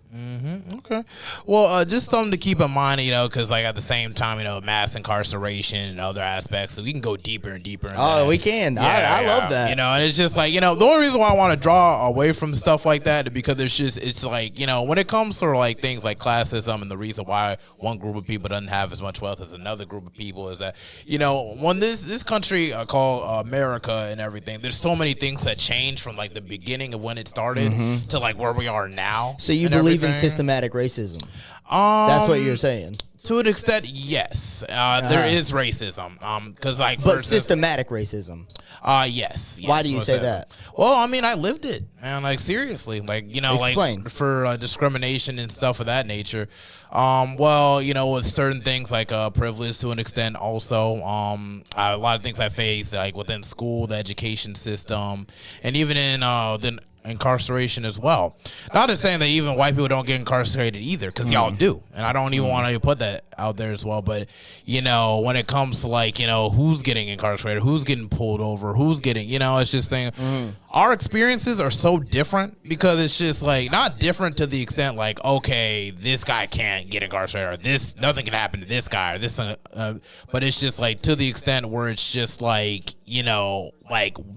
Okay. Well, just something to keep in mind, because at the same time, mass incarceration and other aspects, so we can go deeper and deeper. We can. I love that. And it's just the only reason why I want to draw away from stuff like that is because it's when it comes to things like classism, and the reason why one group of people doesn't have as much wealth as another group of people is that, when this country called America and everything, there's so many things that change from the beginning of when it started to where we are now. So you believe in systematic racism? That's what you're saying. To an extent, yes. There is racism. But systematic racism. Yes. Why do you say that? Well, I lived it, man. Seriously, Explain. For discrimination and stuff of that nature. With certain things like privilege to an extent, also a lot of things I faced within school, the education system, and even in the incarceration as well. Not to saying that even white people don't get incarcerated either, because y'all do, and I don't even want to put that out there as well. But when it comes to who's getting incarcerated, who's getting pulled over, who's getting it's just saying our experiences are so different, because it's just not different to the extent okay, this guy can't get incarcerated, or this nothing can happen to this guy, or this but it's just to the extent where it's just the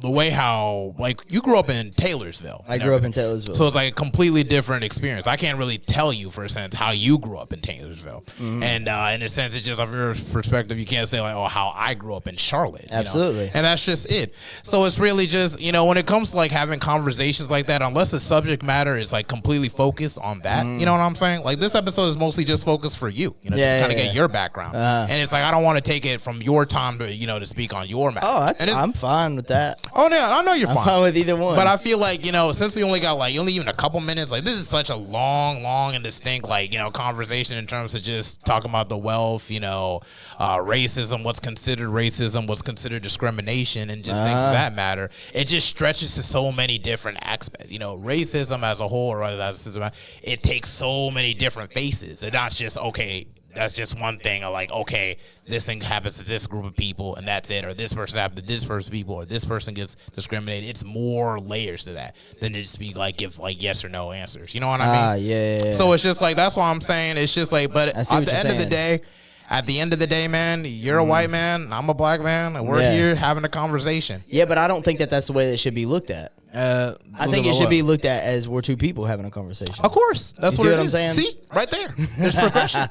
way how you grew up in Taylorsville. I grew up in Taylorsville. So it's a completely different experience. I can't really tell you, for a sense, how you grew up in Taylorsville. And in a sense, it's just from your perspective. You can't say like, oh, how I grew up in Charlotte. Absolutely. And that's just it. So it's really just, when it comes to like having conversations like that, unless the subject matter is like completely focused on that, you know what I'm saying? Like this episode is mostly just focused for you, to kind of get your background. And it's like, I don't want to take it from your time to, to speak on your matter. Oh, I'm fine with that. Oh, yeah, I know you're fine. I'm fine with either one. But I feel like, since we only got like only even a couple minutes, like this is such a long and distinct, like, conversation in terms of just talking about the wealth, racism, what's considered racism, what's considered discrimination, and just things of that matter. It just stretches to so many different aspects. Racism as a whole, or racism, it takes so many different faces. It's not just, okay, that's just one thing, or like, okay, this thing happens to this group of people and that's it, or this person happens to this person people, or this person gets discriminated. It's more layers to that than to just be like give like yes or no answers. You know what I mean? Yeah. So it's just like, that's what I'm saying. It's just like, but at the end of the day, man, you're a white man, I'm a black man, and we're here having a conversation. Yeah, but I don't think that that's the way that it should be looked at. I think it should be looked at as we're two people having a conversation. Of course. That's what I'm saying. See? Right there. There's progression.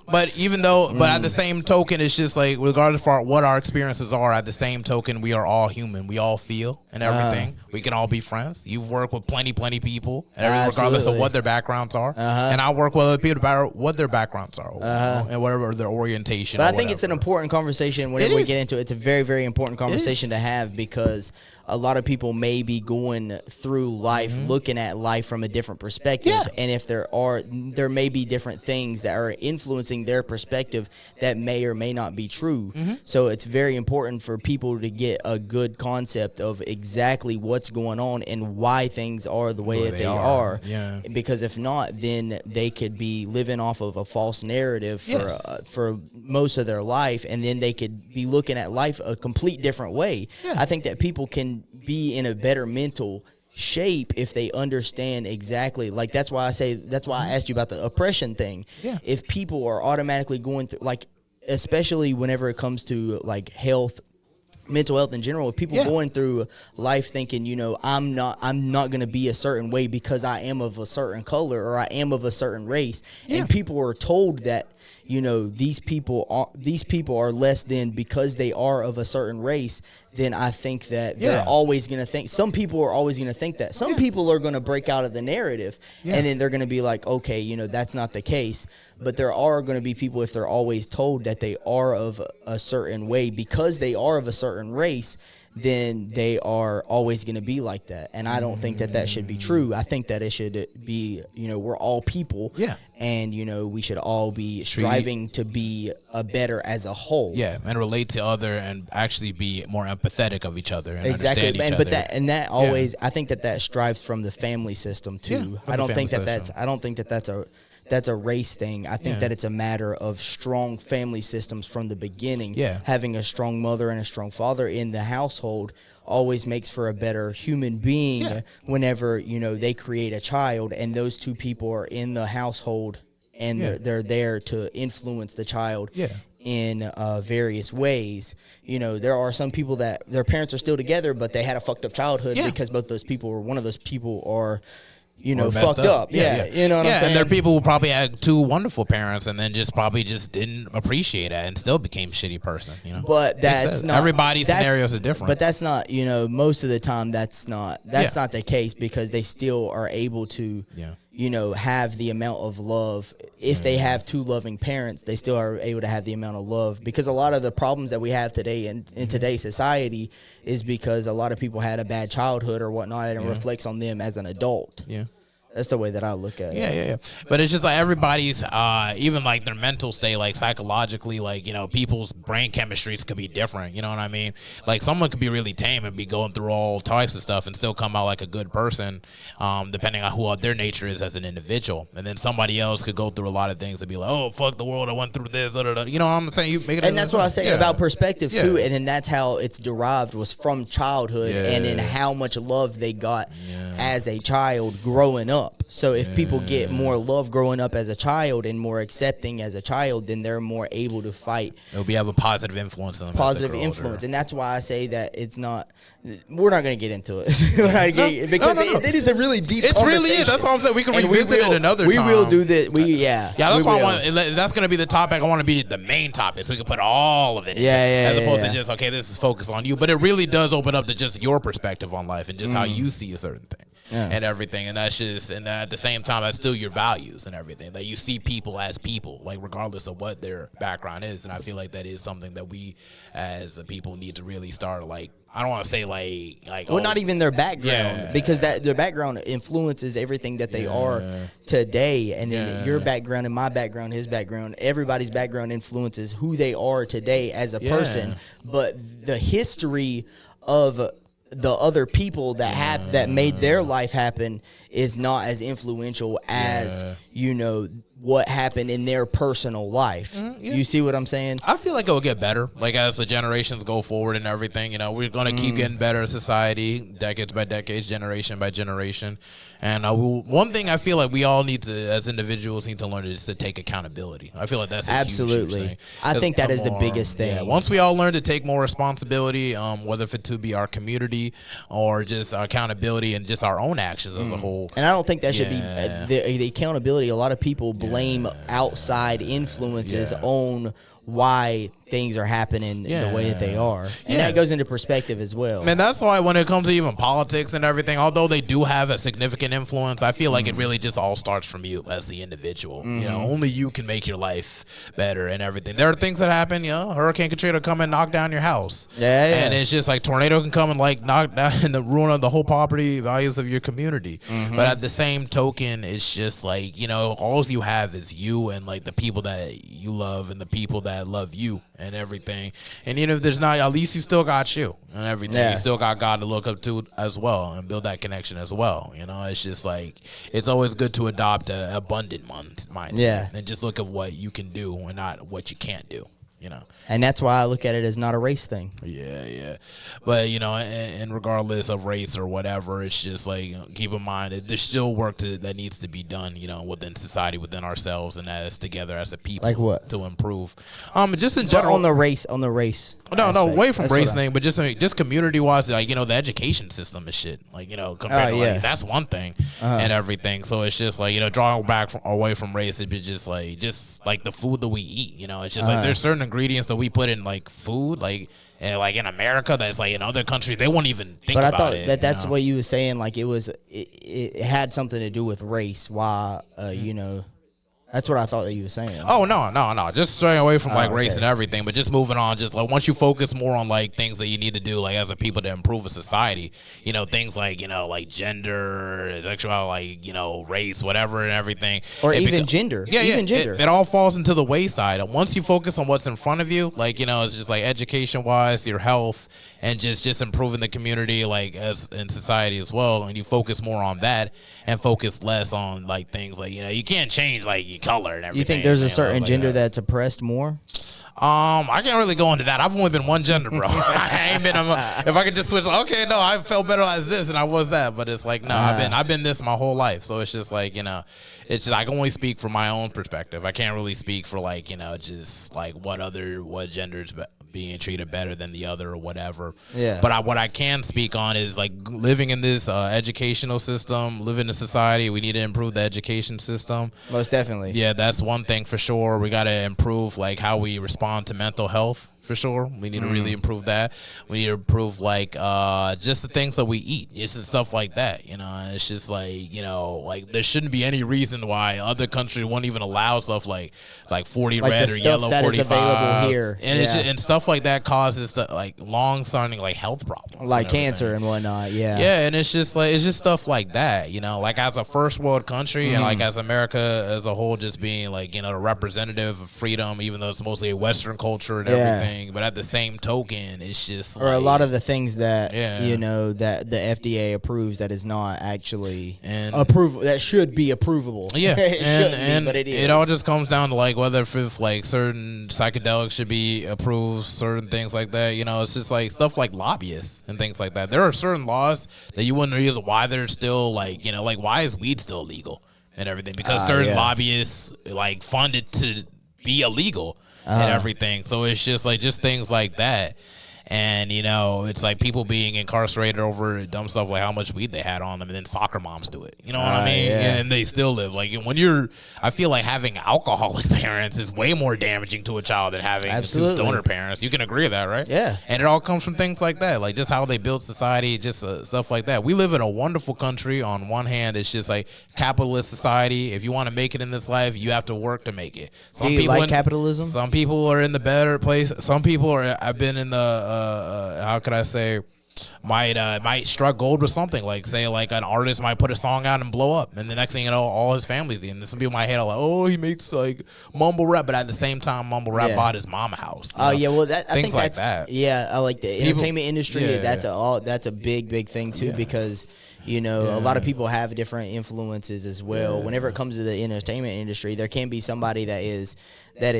But at the same token, it's just like, regardless of what our experiences are, at the same token, we are all human. We all feel and everything. We can all be friends. You've worked with plenty people, regardless of what their backgrounds are. And I work with other people about what their backgrounds are and whatever their orientation. But I think it's an important conversation whenever we get into it. It's a very, very important conversation to have, because a lot of people may be going through life looking at life from a different perspective, and if there may be different things that are influencing their perspective that may or may not be true. So it's very important for people to get a good concept of exactly what's going on and why things are the way that they are. Because if not, then they could be living off of a false narrative for most of their life, and then they could be looking at life a complete different way. I think that people can be in a better mental shape if they understand exactly, like that's why I asked you about the oppression thing. If people are automatically going through, like, especially whenever it comes to like mental health in general, if people going through life thinking, I'm not going to be a certain way because I am of a certain color or I am of a certain race, and people are told that these people are less than because they are of a certain race, then I think that they're always going to think, some people are always going to think that. Some people are going to break out of the narrative, and then they're going to be like, okay, that's not the case. But there are going to be people, if they're always told that they are of a certain way because they are of a certain race, then they are always going to be like that. And I don't think that that should be true. I think that it should be, we're all people. And, we should all be striving to be a better as a whole. And relate to other and actually be more empathetic of each other. And exactly. Understand each other. That always, I think that strives from the family system too. I don't think that's a race thing. I think that it's a matter of strong family systems from the beginning. Having a strong mother and a strong father in the household always makes for a better human being whenever, they create a child and those two people are in the household and they're there to influence the child in various ways. There are some people that their parents are still together, but they had a fucked up childhood because both those people, or one of those people, are fucked up. You know what I'm saying? And there are people who probably had two wonderful parents and then just didn't appreciate it and still became a shitty person, But that's not, everybody's scenarios are different. But that's not, most of the time that's not the case, because they still are able to have the amount of love. If they have two loving parents, they still are able to have the amount of love, because a lot of the problems that we have today in today's society is because a lot of people had a bad childhood or whatnot, and it reflects on them as an adult. That's the way that I look at it. But it's just like everybody's, even like their mental state, like psychologically, like, people's brain chemistries could be different. You know what I mean? Like someone could be really tame and be going through all types of stuff and still come out like a good person, depending on who their nature is as an individual. And then somebody else could go through a lot of things and be like, oh, fuck the world, I went through this. You know what I'm saying? And that's what I say about perspective too. And then that's how it's derived, was from childhood and then how much love they got as a child growing up. up. So if people get more love growing up as a child and more accepting as a child, then they're more able to fight. It'll have a positive influence on them. Positive influence, and that's why I say that it's not. We're not going to get into it because it is a really deep. It really is. That's all I'm saying. We can revisit it another time. We will do that. That's why I want. That's going to be the topic. I want to be the main topic, so we can put all of it. As opposed to just this is focused on you, but it really does open up to just your perspective on life and just how you see a certain thing. And everything, and that's just, and at the same time, that's still your values and everything. That you see people as people, like regardless of what their background is. And I feel like that is something that we, as a people, need to really start. Like, I don't want to say like. Well, not even their background, because their background influences everything that they are today. And then your background and my background, his background, everybody's background influences who they are today as a person. But the history of the other people that made their life happen is not as influential as what happened in their personal life. You see what I'm saying? I feel like it will get better. Like as the generations go forward and everything, we're gonna keep getting better as society, decades by decades, generation by generation. And one thing I feel like we all need to, as individuals, need to learn is to take accountability. I feel like that's a huge thing. I think that is the biggest thing. Yeah, once we all learn to take more responsibility, whether if it to be our community or just accountability and just our own actions as a whole. And I don't think that should be the accountability. A lot of people blame outside influences on why things are happening the way that they are. And that goes into perspective as well. Man, that's why when it comes to even politics and everything, although they do have a significant influence, I feel like it really just all starts from you as the individual. Only you can make your life better and everything. There are things that happen, Hurricane Katrina come and knock down your house. And it's just like tornado can come and knock down and ruin the whole property values of your community. But at the same token, it's just like, all you have is you and like the people that you love and the people that love you and everything. And even if there's not, at least you still got you and everything. You still got God to look up to as well and build that connection as well. It's just like, it's always good to adopt an abundant mindset and just look at what you can do and not what you can't do. And that's why I look at it as not a race thing. But and regardless of race or whatever, it's just like, keep in mind that there's still work that needs to be done, within society, within ourselves, and as together as a people. Like what? To improve. Just in general. On the race. No, away from race thing, but just community wise, like, the education system is shit. Like, compared to like, that's one thing and everything. So it's just like, drawing back away from race, it'd be just like the food that we eat. It's just like there's certain ingredients that we put in like food, like in America, that's like in other countries they won't even think about it. But I thought that's what you were saying, like it had something to do with race. Why that's what I thought that you were saying. Oh, no. Just straying away from race and everything, but just moving on. Just like once you focus more on like things that you need to do, like as a people to improve a society, things like, like gender, sexuality, like, race, whatever and everything. Or even gender. Even gender. It all falls into the wayside. And once you focus on what's in front of you, like, it's just like education wise, your health, and just improving the community, like as in society as well. And you focus more on that and focus less on like things like, you can't change like your color and everything. You think there's a certain gender that's oppressed more? I can't really go into that. I've only been one gender, bro. I ain't been. If I could just switch, okay, no, I felt better as this and I was that, but it's like no, I've been this my whole life. So it's just like it's just, I can only speak from my own perspective. I can't really speak for like just like what genders being treated better than the other or whatever. But what I can speak on is like living in this educational system, living in society. We need to improve the education system. Most definitely. Yeah, that's one thing for sure. We got to improve like how we respond to mental health. For sure, we need to really improve that. We need to improve like just the things that we eat, just stuff like that. And it's just like like there shouldn't be any reason why other countries won't even allow stuff like 40 like red or yellow 45 is available here, and it's just, and stuff like that causes like long-standing like health problems, like cancer and whatnot. And it's just stuff like that. Like as a first world country and like as America as a whole, just being like the representative of freedom, even though it's mostly a Western culture and everything. everything, but at the same token, it's just or a lot of the things that that the FDA approves that is not actually approval that should be approvable. Yeah, it but it is. It all just comes down to like whether if like certain psychedelics should be approved, certain things like that. It's just like stuff like lobbyists and things like that. There are certain laws that you wouldn't realize why they're still like like why is weed still legal and everything, because certain lobbyists like fund it to be illegal and everything. So it's just like things like that. And, it's like people being incarcerated over dumb stuff like how much weed they had on them, and then soccer moms do it. You know what I mean? Yeah. And they still live. Like, I feel like having alcoholic parents is way more damaging to a child than having two stoner parents. You can agree with that, right? Yeah. And it all comes from things like that, like just how they build society, just stuff like that. We live in a wonderful country. On one hand, it's just like capitalist society. If you want to make it in this life, you have to work to make it. Do you like capitalism? Some people are in the better place. Some people have been in the how could I say, might struck gold with something, like say like an artist might put a song out and blow up, and the next thing you know, all his family's in. And some people might hate like, oh, he makes like mumble rap, but at the same time, mumble rap bought his mama house. Oh yeah, well I think like that. Yeah, I like the entertainment industry. That's a big thing too, because a lot of people have different influences as well. Whenever it comes to the entertainment industry, there can be somebody that is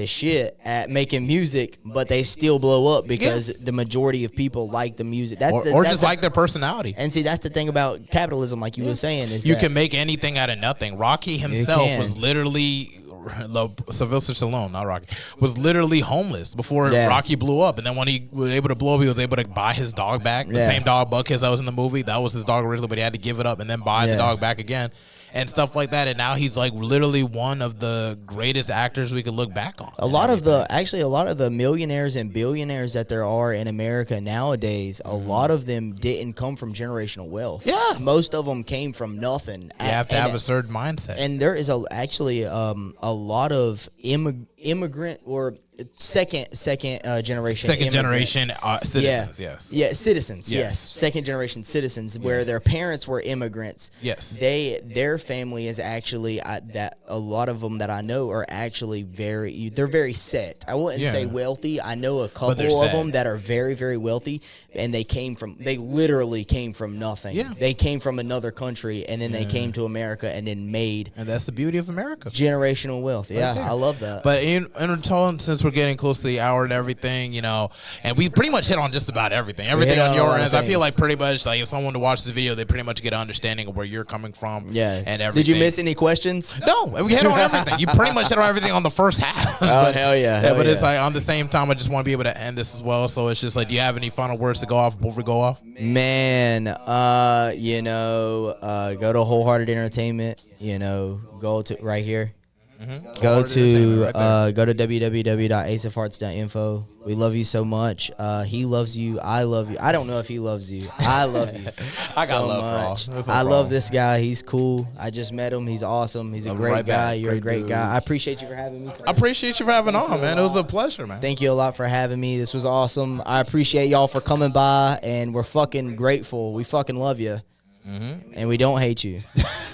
shit at making music, but they still blow up because the majority of people like the music. That's just like their personality. And see, that's the thing about capitalism, like you were saying, is you can make anything out of nothing. Rocky himself was literally. Sylvester Stallone, not Rocky, was literally homeless before Rocky blew up, and then when he was able to blow up, he was able to buy his dog back. The same dog, Buckhead, that was in the movie, that was his dog originally, but he had to give it up and then buy the dog back again, and stuff like that. And now he's like literally one of the greatest actors we could look back on. A lot of the millionaires and billionaires that there are in America nowadays, a lot of them didn't come from generational wealth. Yeah, most of them came from nothing. You have to have a certain mindset. And there is actually a lot of immigrant or second generation citizens. Second generation citizens where their parents were immigrants. Their family is actually that a lot of them that I know are actually they're very set. I wouldn't say wealthy. I know a couple of them that are very, very wealthy, and they literally came from nothing. They came from another country, and then they came to America and then made. And that's the beauty of America. Generational wealth. I love that. But since we're getting close to the hour and everything, and we pretty much hit on just about everything on your end. I feel like pretty much like if someone to watch this video, they pretty much get an understanding of where you're coming from. And everything. Did you miss any questions? No, we hit on everything. You pretty much hit on everything on the first half. Oh hell yeah! But it's like on the same time, I just want to be able to end this as well. So it's just like, do you have any final words to go off before we go off? Man, go to Wholehearted Entertainment. Go to right here. Go to www.aceofhearts.info. We love you so much. He loves you. I love you. I don't know if he loves you. I love you. I got love for all. I love this guy. He's cool. I just met him. He's awesome. He's a great guy. You're a great guy. I appreciate you for having me. I appreciate you for having on, man. It was a pleasure, man. Thank you a lot for having me. This was awesome. I appreciate y'all for coming by, and we're fucking grateful. We fucking love you. And we don't hate you.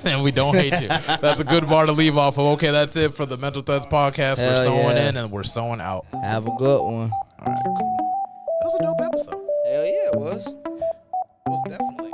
And we don't hate you. That's a good bar to leave off of. Okay, that's it for the Mental Threads podcast. We're sewing in and we're sewing out. Have a good one. All right, cool. That was a dope episode. Hell yeah, it was. It was definitely.